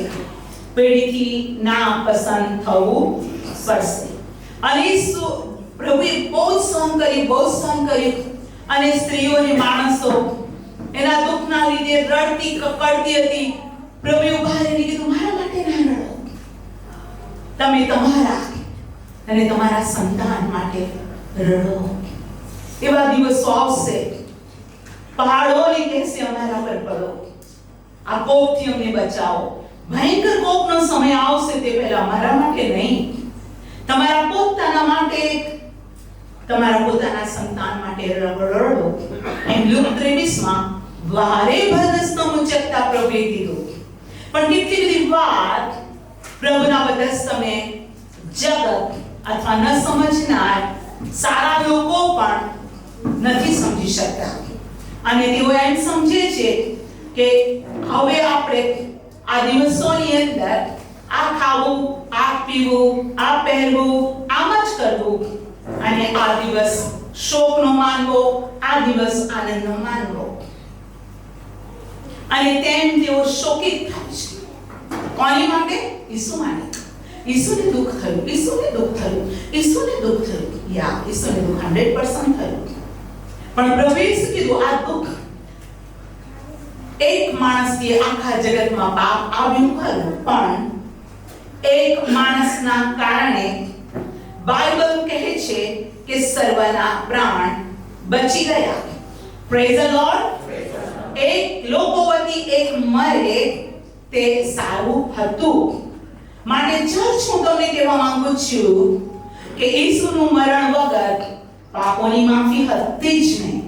પેઢીથી ના પસંદ થવું પડશે. અને ઈસુ પ્રભુએ બહુ જ સહન કર્યું અને સ્ત્રીઓને માણસો એના દુઃખના લીધે રડતી કકડતી હતી. પ્રભુએ ઉભા રહીને કીધું, મારા માટે ના રડો, તમે તમારા અને તમારા સંતાન માટે રડો. એવા દિવસો આવશે, પહાડોને કહેશે અમારા પર પડો, આ કોપથી અમને બચાવો. ભયંકર કોપનો સમય આવશે, તે પહેલા અમારા માટે નહીં, તમારા પોતાના માટે, તમારા પોતાના સંતાન માટે રડો. એમ લુક 23 વારે ભરસનો મુચકતા પ્રભુએ કીધું. પણ કેટલી બધી વાત પ્રભુના બદસ તમે જગત અથવા ન સમજનાર સારા લોકો પણ નથી સમજી શકતા. અને તેઓ એમ સમજે છે કે હવે આપણે આ દિવસોની અંદર આ ખાવું, આ પીવું, આ પહેરવું, આમ જ કરવું અને આ દિવસ શોકનો માનવો, આ દિવસ આનંદનો માનવો. અને તેમ તેઓ શોકિત થાય છે. કોની માટે? ઈસુ માટે. ઈસુને દુઃખ થયું, ઈસુને દુઃખ થયું, ઈસુને દુઃખ થયું. યા ઈસુને દુઃખ 100% થયું. પણ પ્રભુએ શું કીધું? આ દુઃખ એક માણસથી આખા જગતમાં પાપ આવ્યું ખરું, પણ એક માણસના કારણે બાઇબલ કહે છે કે સર્વના પ્રાણ બચી ગયા. Praise the lord. એક લોકો વતી એક મરે તે સારું હતું. માટે ચર્ચ હું તમને કહેવા માંગુ છું કે ઈસુનું મરણ વગર પાપોની માફી હતી જ નહીં.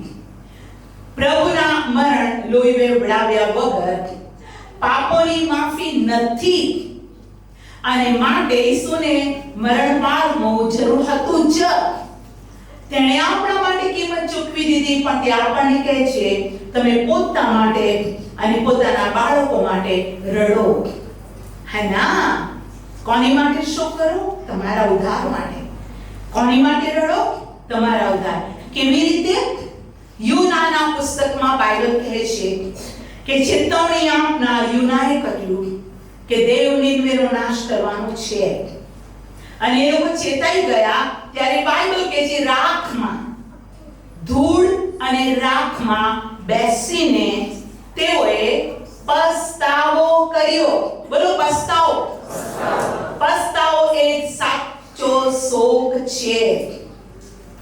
પ્રભુના મરણ લોહી વેવડાવ્યા વગર પાપોની માફી નથી. અને માટે ઈસુને મરણ પામવું જરૂર હતું જ. તેણે આપણા માટે કિંમત ચૂકવી દીધી. પણ તે આપણને કહે છે, તમે પોતા માટે અને પોતાના બાળકો માટે રડો. હે ના? કોની માટે શોક કરો? તમારા ઉદ્ધાર માટે. કોની માટે રડો? તમારા ઉદ્ધાર. કેવી રીતે? યુનાના પુસ્તકમાં બાઇબલ કહે છે કે ચેતવણી આપનાર યુનાએ કહ્યું કે દેવ નિર્વેનો નાશ કરવાનો છે. અને એ લોકો ચેતાઈ ગયા ત્યારે બાઇબલ કહે છે રાખમાં, ધૂળ અને રાખમાં બેસીને તેઓએ પસ્તાવો કર્યો. બોલો પસ્તાવો. પસ્તાવો એ સાચો શોક છે.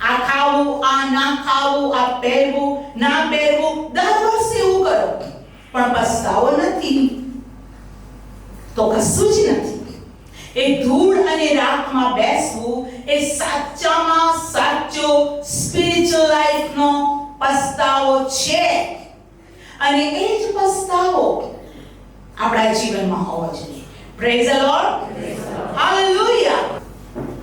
આ ખાવું, આ ના ખાવું, આ પહેરવું, ના પહેરવું, દર વર્ષે એવું કરો પણ પસ્તાવો નથી તો કશું જ નથી. એ ધૂળ અને રાખમાં બેસવું એ સાચામાં સાચો સ્પિરિચ્યુઅલ લાઈફનો પસ્તાવો છે. અને એ જ પસ્તાવો આપણા જીવનમાં હોવો જોઈએ. Praise the lord. હાલેલુયા.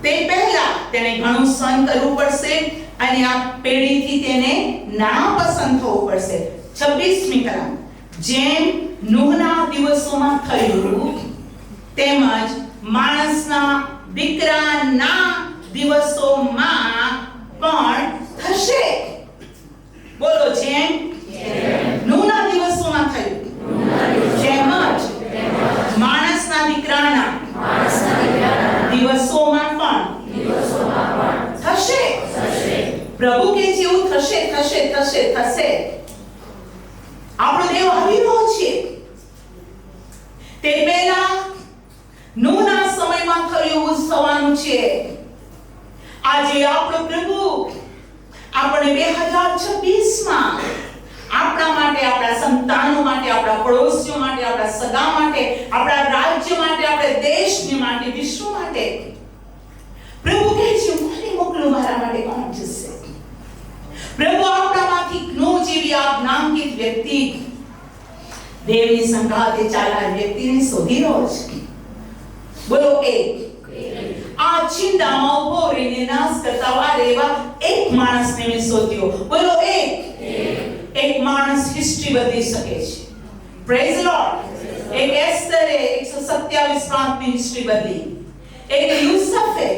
તે પહેલા તેને ઘણું સહન કરવું પડશે અને આ પેઢીથી તેને ના પસંદ થવું પડશે. 26મી કલમ. જેમ નૂહના દિવસોમાં થયું તેમજ માણસના દીકરાના દિવસોમાં પણ થશે. બોલો જેમ નૂહના દિવસોમાં થયું જેમ જ માણસના દીકરાના દિવસોમાં પણ થશે. પ્રભુ કે જેવું થશે થશે થશે થશે. આપણો દેવ આવી રહ્યો છે. તે પહેલા નૂહના સમયમાં થયું એવું થવાનું છે. આજે આપણો પ્રભુ આપણે 2026માં આપણા માટે, આપણા સંતાનો માટે, આપણા પડોશીઓ માટે, આપણા સગા માટે, આપણા રાજ્ય માટે, આપણા દેશની માટે, વિશ્વ માટે પ્રભુ કહે છે મને મોકલો, મારા માટે કોણ જશે? પ્રભુ આપણામાંથી નૂહ જેવી આજ્ઞાંકિત વ્યક્તિ, દેવની સંગાથે ચાલનાર વ્યક્તિને શોધી રહ્યો છે. બોલો એક. આ ચિંતામાં ઉભો રહીને નાશ કરતા વાર એવા એક માણસને મેં શોધ્યો. બોલો એક. એક માણસ હિસ્ટ્રી બદલી શકે છે. Praise the lord. એક એસ્તરે 127 પ્રાંતની હિસ્ટ્રી બદલી. એક યુસુફે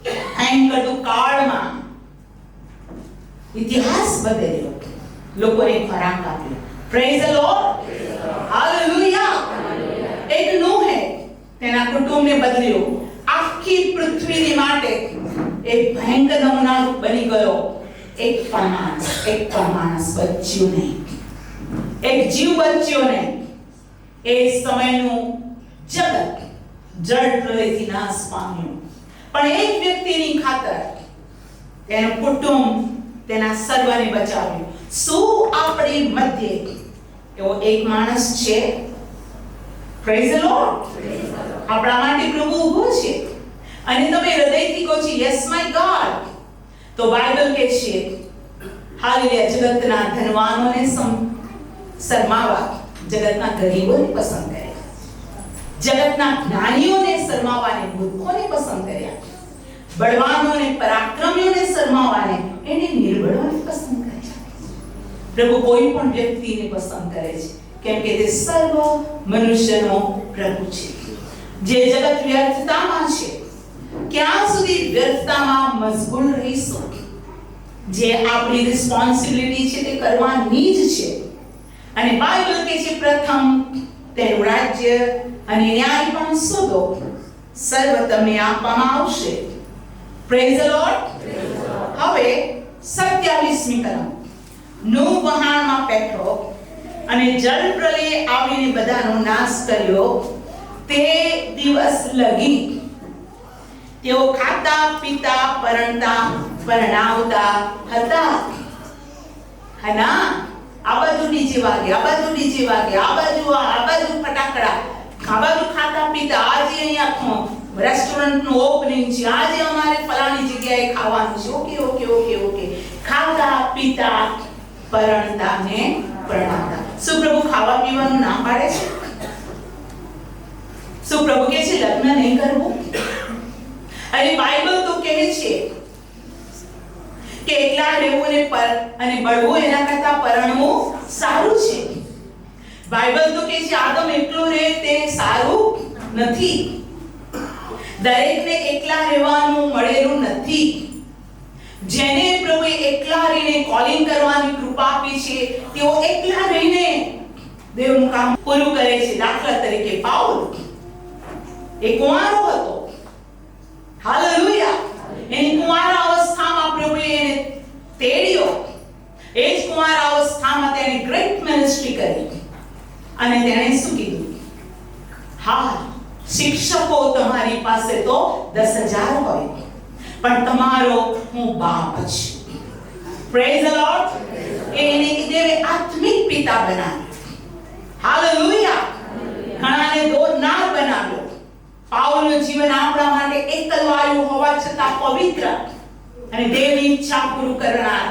ભયંકર કાળમાં ઇતિહાસ બદલ્યો. લોકોને ખોરાક આપ્યો. Praise the lord. હાલેલુયા. એક નૂહે તેના કુટુંબને બદલ્યો. આખી પૃથ્વીની માટે એક ભયંકર નમૂનારૂપ બની ગયો. એક પણ માણસ બચ્યું નહીં, એક જીવ બચ્યો નહીં. એ સમયનું જગત જળ પ્રલયથી નાશ પામ્યું, પણ એક વ્યક્તિની ખાતર તેનું કુટુંબ તેના સર્વને બચાવ્યું. શું આપણી મધ્યે એવો એક માણસ છે? Praise the lord. આપણા માટે પ્રભુ ઊભો છે અને તમે હૃદયથી કહો છો યસ માય ગોડ, તો બાઇબલ કહે છે હાલેલુયા, જગતના ધનવાનોને શરમાવા જગતના ગરીબોને પસંદ કર્યા, જગતના જ્ઞાનીઓને શરમાવાને મૂર્ખોને પસંદ કર્યા, બળવાનોને પરાક્રમીઓને શરમાવાને એને નિર્બળોને પસંદ કર્યા. પ્રભુ કોઈ પણ વ્યક્તિને પસંદ કરે છે કેમ કે તે સર્વ મનુષ્યનો પ્રભુ છે. જે જગત વ્યર્થતામાં છે, ક્યાં સુધી વ્યર્થતામાં મશગુલ રહીશું? જે આપણી રિસ્પોન્સિબિલિટી છે તે કરવાની જ છે. અને બાઇબલ કહે છે પ્રથમ તેનું રાજ્ય અને ન્યાય પણ શોધો, સર્વ તમને આપવામાં આવશે. Praise the lord. હવે 27મી કલમ. નૂહ વહાણમાં બેઠો અને જળ પ્રલયે આવીને બધાનો નાશ કર્યો. તે દિવસ લગી તેઓ ખાતા પીતા પરણતા પરણાવતા હતા. હના આ બાજુ ડીજે વાગે, આ બાજુ ડીજે વાગે, આ બાજુ ફટાકડા, આ બાજુ ખાતા પીતા. આજે અહીંયા રેસ્ટોરન્ટનું ઓપનિંગ છે, આજે અમારે ફલાણી જગ્યાએ ખાવાનું છે. Okay okay okay okay. ખાતા પીતા પરણતા ને પરણાવતા. શું પ્રભુ ખાવા પીવાનું ના પાડે છે? શું પ્રભુ કહે છે લગ્ન નહીં કરવું? અને બાઇબલ તો કહે છે કે એકલા રહેવું અને બળવું એના કરતા પરણવું સારું છે. બાઇબલ તો કહે છે આદમ એકલો રહે તે સારું નથી. દરેકને એકલા રહેવાનું મળેલું નથી. જેને પ્રભુએ એકલા રહીને કોલિંગ કરવાની કૃપા આપી છે તેઓ એકલા રહીને દેવનું કામ પૂરું કરે છે. દાખલા તરીકે પાઉલ એ કુંવારો હતો. હાલેલુયા. એની કુંવારા અવસ્થામાં પ્રભુએ એને તેડ્યો. એ જ કુંવારા અવસ્થામાં તેણે ગ્રેટ મિનિસ્ટ્રી કરી. અને તેણે શું કીધું? હા, શિક્ષકો તમારી પાસે તો 10,000 હોય, પણ તમારો હું બાપ છું. Praise the lord. એને દેવે આત્મિક પિતા બનાવ્યો. હાલેલુયા. ઘણાને દોરનાર બનાવ્યો. પાઉલનું જીવન આપણા માટે એકલવાયું હોવા છતાં પવિત્ર અને દેવની ઈચ્છા પૂરું કરનાર.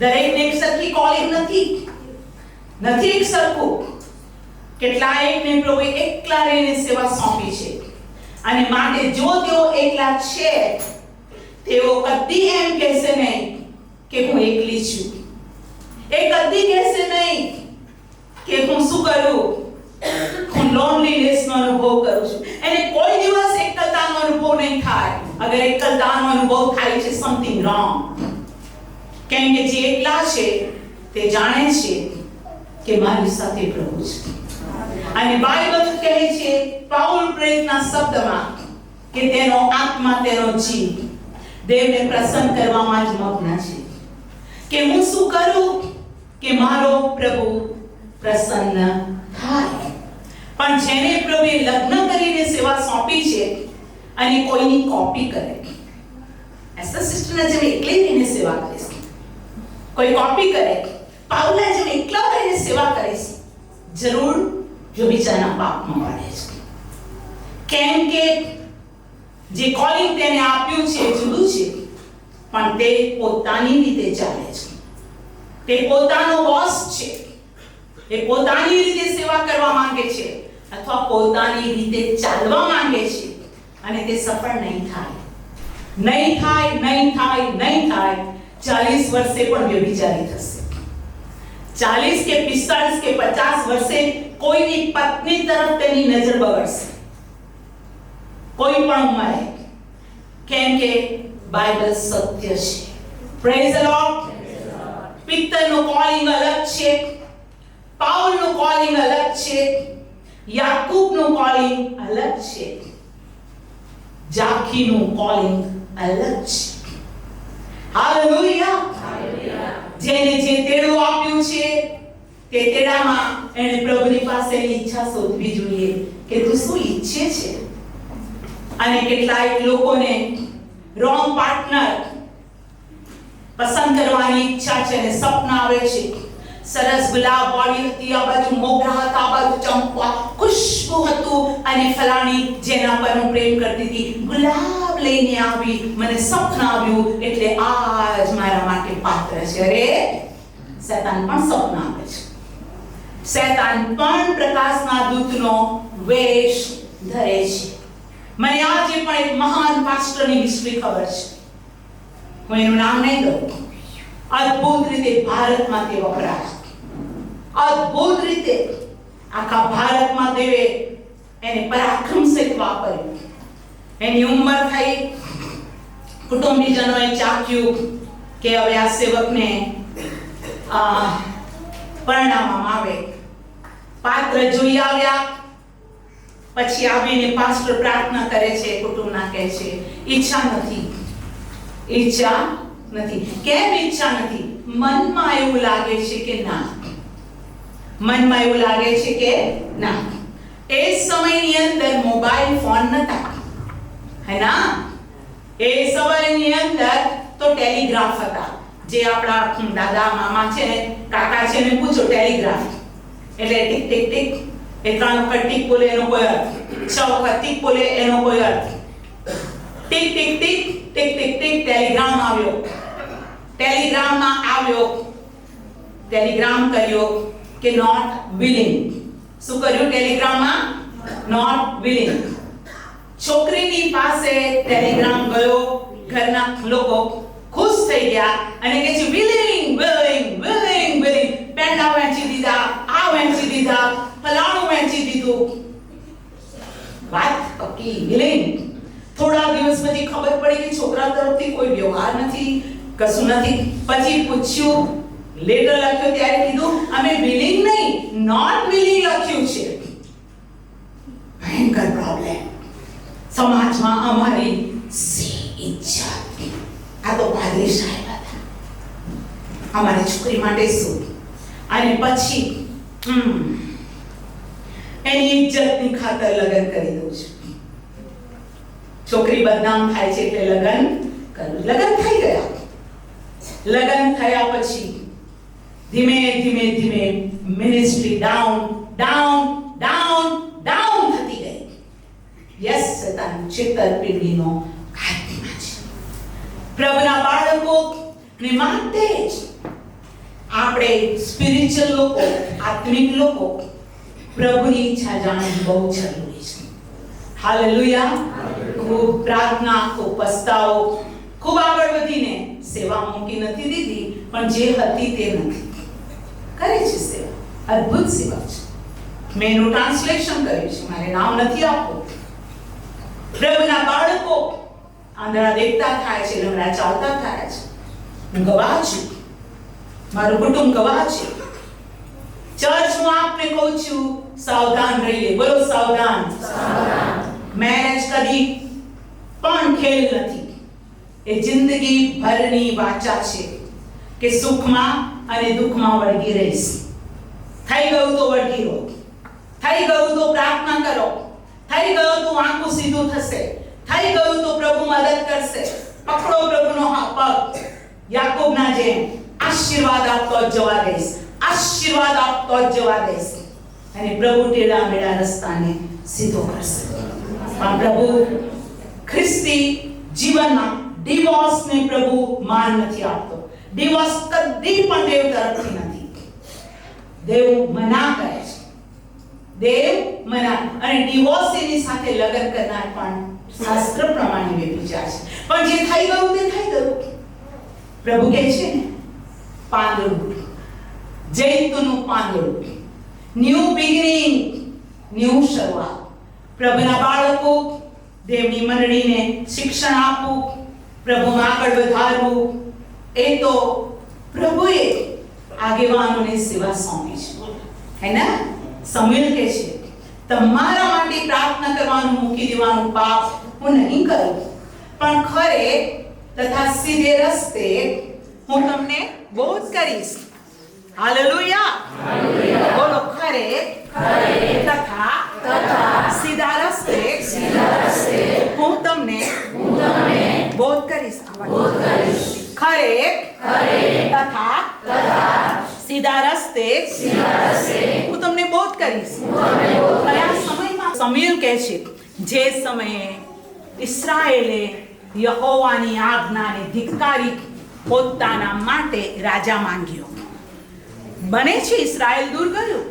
દરેકને એક સરખી કોલિંગ નથી એક સરખું. કેટલાયને પ્રભુએ એકલા રહીને સેવા સોંપી છે. અને માટે જો તેઓ એકલા છે તેઓ કદી એમ કહેશે નહીં કે હું એકલી છું. એ કદી કહેશે નહીં કે હું શું કરું, હું લોનલીનેસનો અનુભવ કરું છું. એને કોઈ દિવસ એકલતાનો અનુભવ નહીં થાય. અગર એકલતાનો અનુભવ થાય છે સમથિંગ રોંગ. કેમ કે જે એકલા છે તે જાણે છે કે મારી સાથે પ્રભુ છે. અને બાઇબલ કહે છે પાઉલ પ્રેરિતના શબ્દમાં કે તેનો આત્મા તેનો જીવ દેવને પ્રસન્ન કરવામાં જ મગ્ન છે. કે હું શું કરું કે મારો પ્રભુ પ્રસન્ન થાય. પણ જેને પ્રભુએ લગ્ન કરીને સેવા સોંપી છે અને કોઈની કોપી કરે, એસ્ટર સિસ્ટરના જેમ એકલી રહીને સેવા કરીશ, કોઈ કોપી કરે, પાઉલના જેમ એકલા રહીને સેવા કરીશ, જરૂર વ્યભિચારના પાપમાં પડે છે. કેમ કે જે કોલિંગ તેને આપ્યું છે જુદું છે, પણ તે પોતાની રીતે ચાલે છે. તે પોતાનો બોસ છે. એ પોતાની રીતે સેવા કરવા માંગે છે અથવા પોતાની રીતે ચાલવા માંગે છે અને તે સફળ નહીં થાય. 40 વર્ષે પણ વ્યભિચારી થશે. 40 કે 45 કે 50 વર્ષે કોઈની પત્ની તરફ તેની નજર બગડશે, કોઈ પણ ઉંમરે. કેમ કે બાઇબલ સત્ય છે. Praise the Lord. પિત્તરનું કોલિંગ અલગ છે, પાઉલનું કોલિંગ અલગ છે, યાકૂબનું કોલિંગ અલગ છે, જાકીનું કોલિંગ અલગ છે. હાલેલુયા. જેને જે તેડું આપ્યું છે તે તેડામાં એને પ્રભુની પાસેની ઈચ્છા શોધવી જોઈએ કે તું શું ઈચ્છે છે. અને કેટલાક લોકોને રોંગ પાર્ટનર પસંદ કરવાની ઈચ્છા છે અને સપના આવે છે. સરસ ગુલાબ વાળી હતી, આ બાજુ મોગરા હતા, આ બાજુ ચંપા, ખુશ્બુ હતું, અને ફલાણી જેના પર હું પ્રેમ કરતી હતી ગુલાબ લઈને આવી, મને સપના આવ્યું એટલે આ જ મારા માટે પાત્ર છે. અરે શૈતાન પણ સપના આવે છે. શૈતાન પણ પ્રકાશના દૂતનો વેશ ધરે છે. મને આજે પણ એક મહાન પાસ્ટરની હિસ્ટ્રી ખબર છે. હું એનું નામ નહીં દઉં. અદ્ભુત રીતે ભારતમાં તે વપરાયા. અદ્ભુત રીતે આખા ભારતમાં દેવે એને પરાક્રમ સહિત વાપર્યું. એની ઉંમર થઈ, કુટુંબીજનોએ ચાખ્યું કે હવે આ સેવકને પરણાવવામાં આવે. પાત્ર જોઈ આવ્યા, પછી આવીને પાસ્ટર પ્રાર્થના કરે છે, કુટુંબના કહે છે ઈચ્છા નથી. કેમ ઈચ્છા નથી? મનમાં એવું લાગે છે કે ના. એ સમયની અંદર મોબાઈલ ફોન નતા, હે ના? એ સમયની અંદર તો ટેલિગ્રાફ હતા. જે આપણા દાદા મામા છે ને, કાકા છે ને પૂછો ટેલિગ્રાફ એટલે ટીક ટીક ટીક, એ 3 વખત ટીક બોલે એનો કોઈ અર્થ, 6 વખત ટીક બોલે એનો કોઈ અર્થ. ટીક ટીક ટીક ટીક ટીક ટીક, ટેલિગ્રામ આવ્યો. ટેલિગ્રામ કર્યો કે નોટ વિલિંગ. શું કર્યું ટેલિગ્રામમાં? Not willing. છોકરીની પાસે ટેલિગ્રામ ગયો, ઘરના લોકો ખુશ થઈ ગયા અને કહે છે willing willing willing willing. Peda વેચી દીધા, આ વેચી દીધા, ફલાણું વેચી દીધું. વાત પક્કી, વિલિંગ. થોડા દિવસ પછી ખબર પડી કે છોકરા તરફથી કોઈ વ્યવહાર નથી, કશું નથી. પછી પૂછ્યું, લેટર લખ્યો ત્યારે કીધું અમે વિલિંગ નહીં, નોટ વિલિંગ લખ્યું છે. ભયંકર પ્રોબ્લેમ. સમાજમાં અમારી સી ઈચ્છા. આ તો પાદરી સાહેબ હતા, અમારી છોકરી માટે શું. અને પછી એની ઇજ્જતની ખાતર લગ્ન કરી દઉં છું. છોકરી બદનામ થાય છે એટલે લગ્ન કરવું. લગ્ન થઈ ગયા. લગ્ન થયા પછી ધીમે ધીમે ધીમે ministry down down down down થતી ગઈ. યસ, શૈતાન છેતરપિંડીનો આત્મા છે. પ્રભુના બાળકોને માટે જ આપણે સ્પિરિચ્યુઅલ લોકો, આત્મિક લોકો પ્રભુની ઈચ્છા જાણવી બહુ જરૂરી છે. હાલેલુયા. ખૂબ પ્રાર્થના, ખૂબ પસ્તાવો, ખૂબ આગળ વધીને સેવા મૂકી નથી દીધી, પણ જે હતી તે નથી કરે છે સેવા. અદ્ભુત સેવા છે. મેં એનું ટ્રાન્સલેશન કર્યું છે, મારે નામ નથી આપવું. પ્રભુના બાળકો આંધળા દેખતા થાય છે, લંગડા ચાલતા થાય છે. હું ગવાહ છું, મારું કુટુંબ ગવાહ છે. ચર્ચ હું આપને કહું છું, સાવધાન રહીએ. બોલો સાવધાન. મેરેજ કદી પણ ખેલ નથી. એ જિંદગી ભરની વાચા છે કે સુખમાં અને દુઃખમાં વળગી રહીશ. થઈ ગયું તો વળગી રહો, થઈ ગયું તો પ્રાર્થના કરો, થઈ ગયું તો આંખું સીધું થશે, થઈ ગયું તો પ્રભુ મદદ કરશે. પકડો પ્રભુનો પગ. યાકૂબના જેમ આશીર્વાદ આપતો જ જવા દઈશ, આશીર્વાદ આપતો જ જવા દઈશ. અને પ્રભુ ટેડા મેડા રસ્તાને સીધો કરશે. પણ પ્રભુ ખ્રિસ્તી જીવનમાં ડિવોર્સને પ્રભુ માન નથી આપતો. ડિવોર્સ કદી પણ દેવ તરફથી નથી. દેવ મના કરે છે. દેવ મના. અને ડિવોર્સ એની સાથે લગ્ન કરનાર પણ શાસ્ત્ર પ્રમાણે વ્યભિચાર છે. પણ જે થઈ ગયું તે થઈ ગયું. પ્રભુ કહે છે ને, પાંદડું, જૈતુનનું પાંદડું, ન્યૂ બિગિનિંગ, ન્યૂ શરૂઆત. પ્રભુના બાળકો, દેવની મંડળીને શિક્ષણ આપવું, પ્રભુમાં આગળ વધારવું, એ તો પ્રભુએ આગેવાનોને સેવા સોંપી છે. હે ને? સમુએલ કહે છે તમારા માટે પ્રાર્થના કરવાનું મૂકી દેવાનું પાપ હું નહીં કરું, પણ ખરે તથા સીધે રસ્તે હું તમને બોધ કરીશ. હાલેલુયા. બોલો, ખરે તથા સીધા રસ્તે હું તમને બોધ કરીશ. ખરે તથા સીધા રસ્તે હું તમને બોધ કરીશ. કયા સમયમાં? સમયલ કહે છે, જે સમયે ઇસ્રાએલે યહોવાની આજ્ઞાને ધિક્કારી પોતાના માટે રાજા માંગ્યો. બને છે ઇસ્રાએલ દૂર ગયું,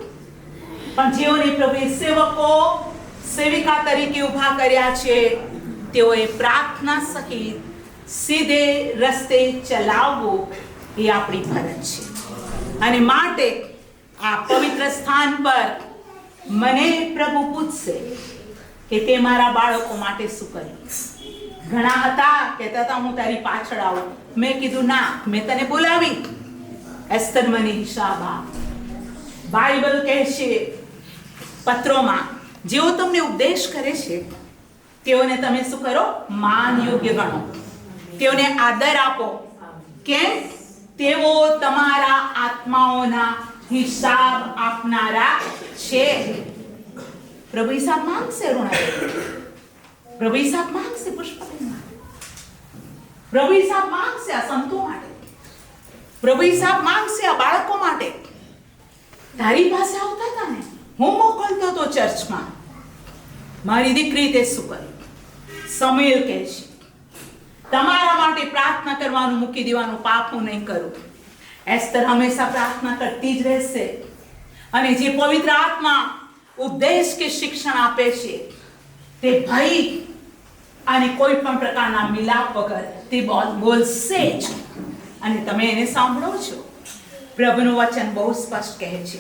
પણ જેઓને પ્રભુએ સેવકો સેવિકા તરીકે ઊભા કર્યા છે તેઓએ પ્રાર્થના સહિત સીધે રસ્તે ચલાવવું એ આપણી ફરજ છે. અને માટે આ પવિત્ર સ્થાન પર મને પ્રભુ પૂછશે કે તે મારા બાળકો માટે શું કર્યું. ઘણા હતા કહેતા હતા હું તારી પાછળ આવું. મેં કીધું ના, મેં તને બોલાવી. એસ્તર મને હિસાબ આપ. બાઇબલ કહે છે પત્રોમાં, જેઓ તમને ઉપદેશ કરે છે તેઓને તમે શું કરો? માન યોગ્ય ગણો. તેઓને આદર આપો. કેમ? તેઓ તમારા આત્માઓના હિસાબ આપનારા છે. પ્રભુ હિસાબ માંગશે. પ્રભુ હિસાબ માંગશે. પુષ્પા પ્રભુ હિસાબ માંગશે આ સંતો માટે. પ્રભુ હિસાબ માંગશે આ બાળકો માટે. તારી પાસે આવતા હતા ને, હું મોકલતો હતો ચર્ચમાં. મારી દીકરી તે શું કર્યું? સમયલ કહે છે તમારા માટે પ્રાર્થના કરવાનું મૂકી દેવાનું પાપ હું નહીં કરું. એસ્તર હંમેશા પ્રાર્થના કરતી જ રહેશે. અને જે પવિત્ર આત્મા ઉપદેશ કે શિક્ષણ આપે છે તે ભય અને કોઈ પણ પ્રકારના મિલાપ વગર તે બોલશે જ. અને તમે એને સાંભળો છો. પ્રભુનું વચન બહુ સ્પષ્ટ કહે છે,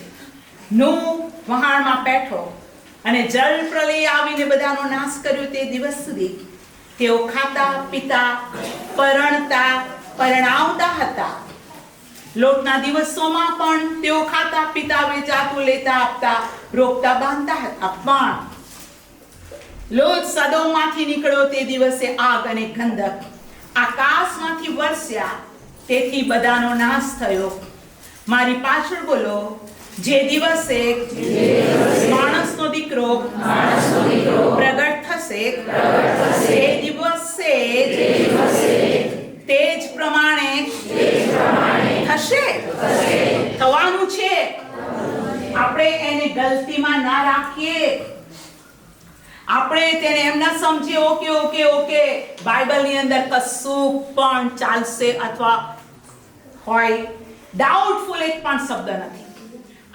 નૂહ વહાણમાં બેઠો અને જળ પ્રલય આવીને બધાનો નાશ કર્યો તે દિવસ સુધી તેઓ ખાતા પીતા પરણતા પરણાવતા હતા. લોટના દિવસોમાં પણ તેઓ ખાતા પીતા વેચાતું લેતા આપતા રોકતા બાંધતા હતા. પણ લોટ સદોમમાંથી નીકળ્યો તે દિવસે આગ અને ગંધક આકાશમાંથી વરસ્યા, તેથી બધાનો નાશ થયો. મારી પાછળ બોલો, જે દિવસે માણસનો દીકરો પ્રગટ થશે તે દિવસે તે જ પ્રમાણે થશે. થવાનું છે. આપણે એને ગલતીમાં ના રાખીએ. આપણે તેને એમ ના સમજીએ ઓકે ઓકે ઓકે બાઇબલની અંદર કશું પણ ચાલશે અથવા હોય. ડાઉટફુલ એક પણ શબ્દ નથી.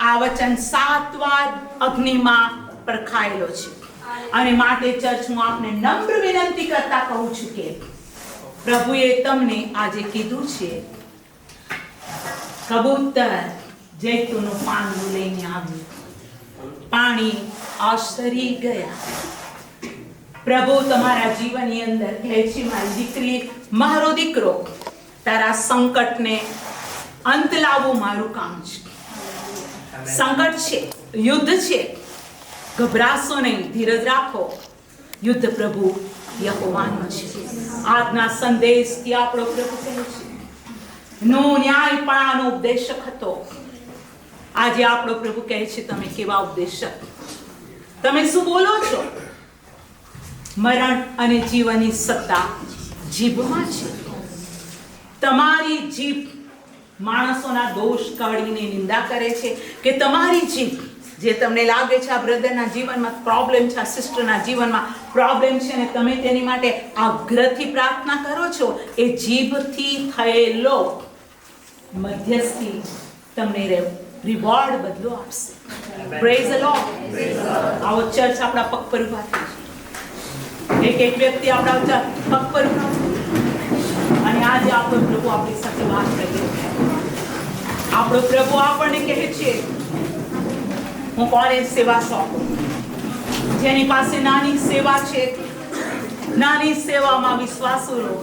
આ વચન 7 વાર અગ્નિમાં પરખાયેલો છે. અને માટે ચર્ચ હું આપને નમ્ર વિનંતી કરતા કહું છું કે પ્રભુએ તમને આજે કીધું છે, કબૂતર જૈતુનનું પાંદડું લઈને આવ્યું, પાણી આશરી ગયા. પ્રભુ તમારા જીવનની અંદર કહે છે, મારી દીકરી, મારો દીકરો, તારા સંકટને અંત લાવવું મારું કામ છે. સંકટ છે, યુદ્ધ છે, ગભરાશો નહીં, ધીરજ રાખો. યુદ્ધ પ્રભુ યહોવાનો છે. આજના સંદેશથી આપણો પ્રભુ કહે છે, નો ન્યાયપણાનો ઉપદેશક હતો. આજે આપણો પ્રભુ કહે છે, તમે કેવા ઉપદેશક, તમે શું બોલો છો? મરણ અને જીવનની સત્તા જીભમાં છે. તમારી જીભ માણસોના દોષ કાઢીને નિંદા કરે છે કે તમારી જીભ જે તમને લાગે છે આ બ્રધરના જીવનમાં પ્રોબ્લેમ છે, આ સિસ્ટરના જીવનમાં પ્રોબ્લેમ છે અને તમે તેની માટે આગ્રહથી પ્રાર્થના કરો છો, એ જીભથી થયેલો મધ્યસ્થી તમને રિવોર્ડ બદલો આપશે. Praise the lord. આવો ચર્ચ આપણા પગ પર ઉભા થઈ છે. એક વ્યક્તિ આપણા પગ પર ઉભા છે અને આજે આપણો પ્રભુ આપણી સાથે વાત કરી છે. આપણો પ્રભુ આપણને કહે છે, હું કોને સેવા સોંપું? જેની પાસે નાની સેવા છે, નાની સેવામાં વિશ્વાસુ રહો,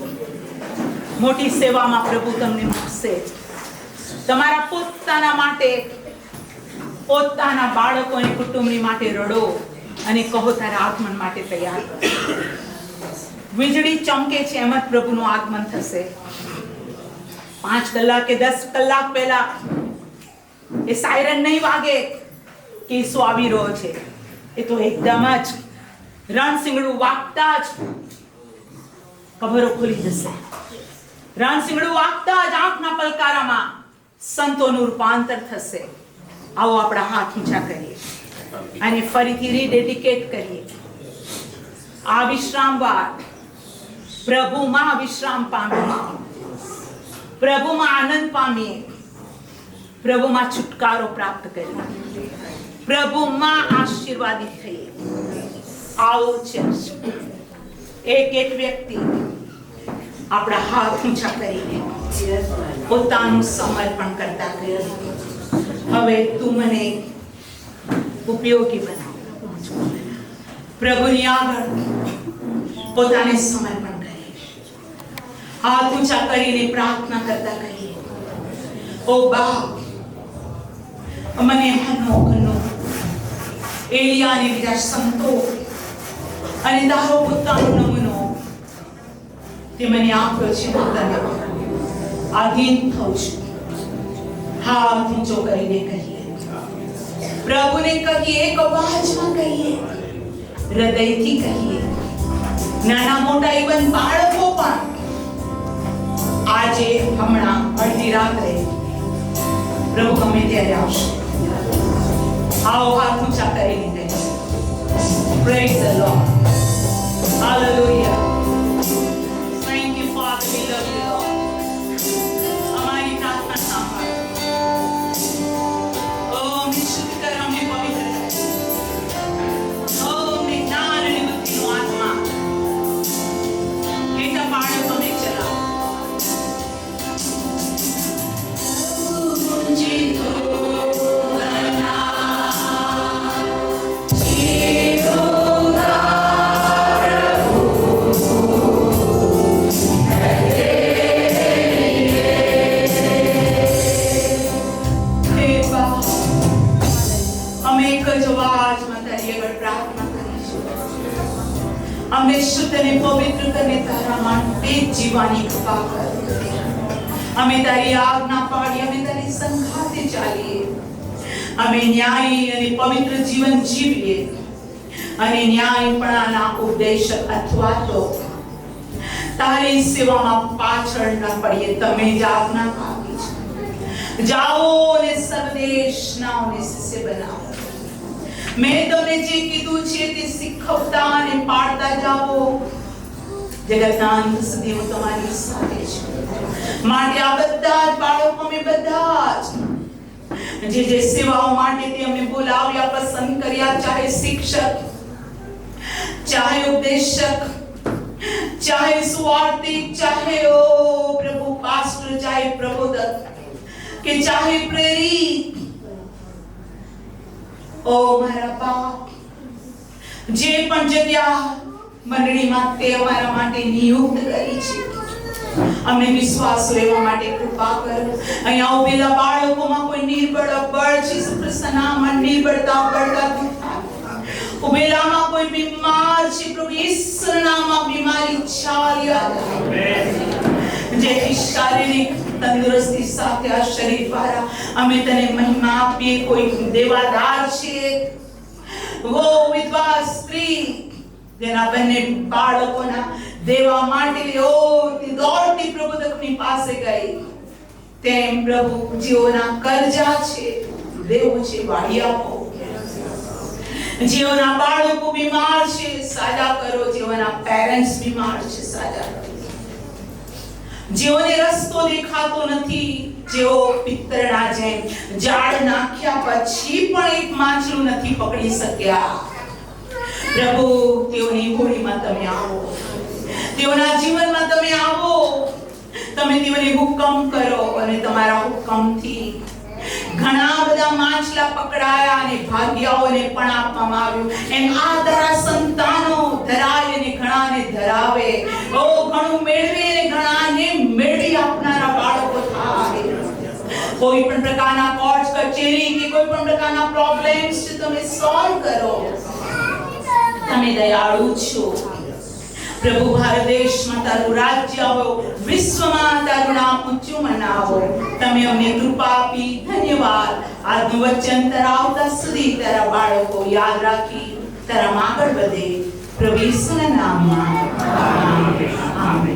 મોટી સેવામાં પ્રભુ તમને મૂકશે. તમારા પોતાના માટે, પોતાના બાળકો અને કુટુંબની માટે રડો અને કહો તારા આગમન માટે તૈયાર કરો. વીજળી ચમકે છે એમ જ પ્રભુનું આગમન થશે. 5 કલાક કે 10 કલાક પહેલા એ સાયરન નહીં વાગે કે ઈસુ આવી રહ્યો છે. એ તો એકદમ જ રણશીંગડું વાગતા જ કબરો ખુલી જશે. રણશીંગડું વાગતા જ આંખના પલકારામાં સંતોનું રૂપાંતર થશે. આવો આપણા હાથ ઊંચા કરીએ અને ફરીથી રીડેડિકેટ કરીએ. આ વિશ્રામવાર પ્રભુમાં વિશ્રામ પામીએ, પ્રભુમાં આનંદ પામીએ, પ્રભુમાં છુટકારો પ્રાપ્ત કરીએ, પ્રભુમાં આશીર્વાદિત થઈએ. આવો ચર્ચ એક એક વ્યક્તિ આપણા હાથ ઊંચા કરીને પોતાનું સમર્પણ કરતા કહે, હવે તું મને ઉપયોગી બનાવ. પ્રભુની આગળ પોતાને સમર્પણ કરીએ, હાથ ઊંચા કરીને પ્રાર્થના કરતા કહીએ, ઓ બાપ, મને હનોકનો, એલિયાને બીજા સંતો અને તારો પોતાનો નમૂનો તે મને આપ્યો છે. હું તને આધીન થઉં છું. હાથ ઊંચો કરીને કહીએ, પ્રભુને કહીએ, એક અવાજમાં કહીએ, હૃદયથી કહીએ. નાના મોટા ઇવન બાળકો પણ આજે હમણાં અડધી રાત્રે પ્રભુ ગમે ત્યારે આવશે. આવો હાથ ઊંચા કરીને કહીએ, praise the lord, hallelujah. Thank you father, we love you lord. અમારી પ્રાર્થના સાંભળ. ઓ અમને શુદ્ધ કર, અમને પવિત્ર કર. ઓ અમને જ્ઞાન અને બુદ્ધિનો આત્મા હેઠા પાડો, તમે ચલાવો. અમને શુદ્ધ અને પવિત્ર કરીને તારા માટે જીવવાની કૃપા કર. અમે તારી આજ્ઞા પાડીએ, અમે તારી સંઘાતે ચાલીએ, અમે ન્યાયી અને પવિત્ર જીવન જીવીએ અને ન્યાયપણાના ઉપદેશક અથવા તો તારી સેવામાં પાછળ ન પડીએ. તમે જ આજ્ઞા આપી છે, જાઓ અને સર્વદેશનાઓને શિષ્ય બનાવો. મેં તમને જે કીધું છે તે શીખવતા અને પાડતા જાઓ. જગતના અંત સુધી હું તમારી સાથે છું. માટે આ બધા જ બાળકો, અમે બધા જ જે સેવાઓ માટે તે અમને બોલાવ્યા, પસંદ કર્યા, ચાહે શિક્ષક, ચાહે ઉપદેશક, ચાહે સુવાર્તિક, ચાહે ઓ પ્રભુ પાસ્ટર, ચાહે પ્રબોધક કે ચાહે પ્રેરિત. ઓ મારા બાપ, જે પણ જગ્યા મંડળીમાં તે અમારા માટે નિયુક્ત કરી છે, અમને વિશ્વાસ રહેવા માટે કૃપા કરો. અહીંયા ઉભેલા બાળકોમાં કોઈ નિર્બળ બળ છે, પ્રસન્નામાં નિર્બળતા બળતા ઉભેલામાં કોઈ બીમાર છે, પ્રભુ ઈસુના નામમાં બીમારી ચાલી આવે, જેથી શારીરિક તંદુરસ્તી સાથે આ શરીર દ્વારા અમે તને મહિમા આપીએ. કોઈ દેવાદાર છે, વો વિધવા સ્ત્રી જેના બંને બાળકોના દેવા માટે દોડતી પ્રબોધકની પાસે ગઈ, તેમ પ્રભુ જેઓના કરજા છે, દેવો છે, વાળી આપો. જેઓના બાળકો બીમાર છે, સાજા કરો. જેઓના પેરેન્ટ્સ બીમાર છે, સાજા કરો. જેઓને રસ્તો દેખાતો નથી, જેઓ પિત્તળના જેમ જાળ નાખ્યા પછી પણ એક માછલું નથી પકડી શક્યા, પ્રભુ તેઓની હોળીમાં તમે આવો, તેઓના જીવનમાં તમે આવો. તમે તેઓને હુકમ કરો અને તમારા હુકમથી ઘણા બધા માછલા પકડાયા અને ભાગ્યાઓને પણ આપવામાં આવ્યું. એમ આ તારા સંતાનો ધરાય અને ઘણાને ધરાવે. ઓ ઘણું મેળવે અને ઘણાને મેળવી આપનારા બાળકો થાય. કોઈ પણ પ્રકારના કોર્ટ કચેરી કે કોઈ પણ પ્રકારના પ્રોબ્લેમ્સ તમે સોલ્વ કરો. તમે દયાળુ છો પ્રભુ ભારત દેશમાં તારું રાજ્ય આવો, વિશ્વમાં તારું નામ ઊંચું મનાવો. તમે અમને કૃપા આપી, ધન્યવાદ. આજનું વચન તારા આવતા સુધી તારા બાળકો યાદ રાખી તારા આગળ વધે. પ્રભુ ઈસુના નામમાં આમેન. આમેન.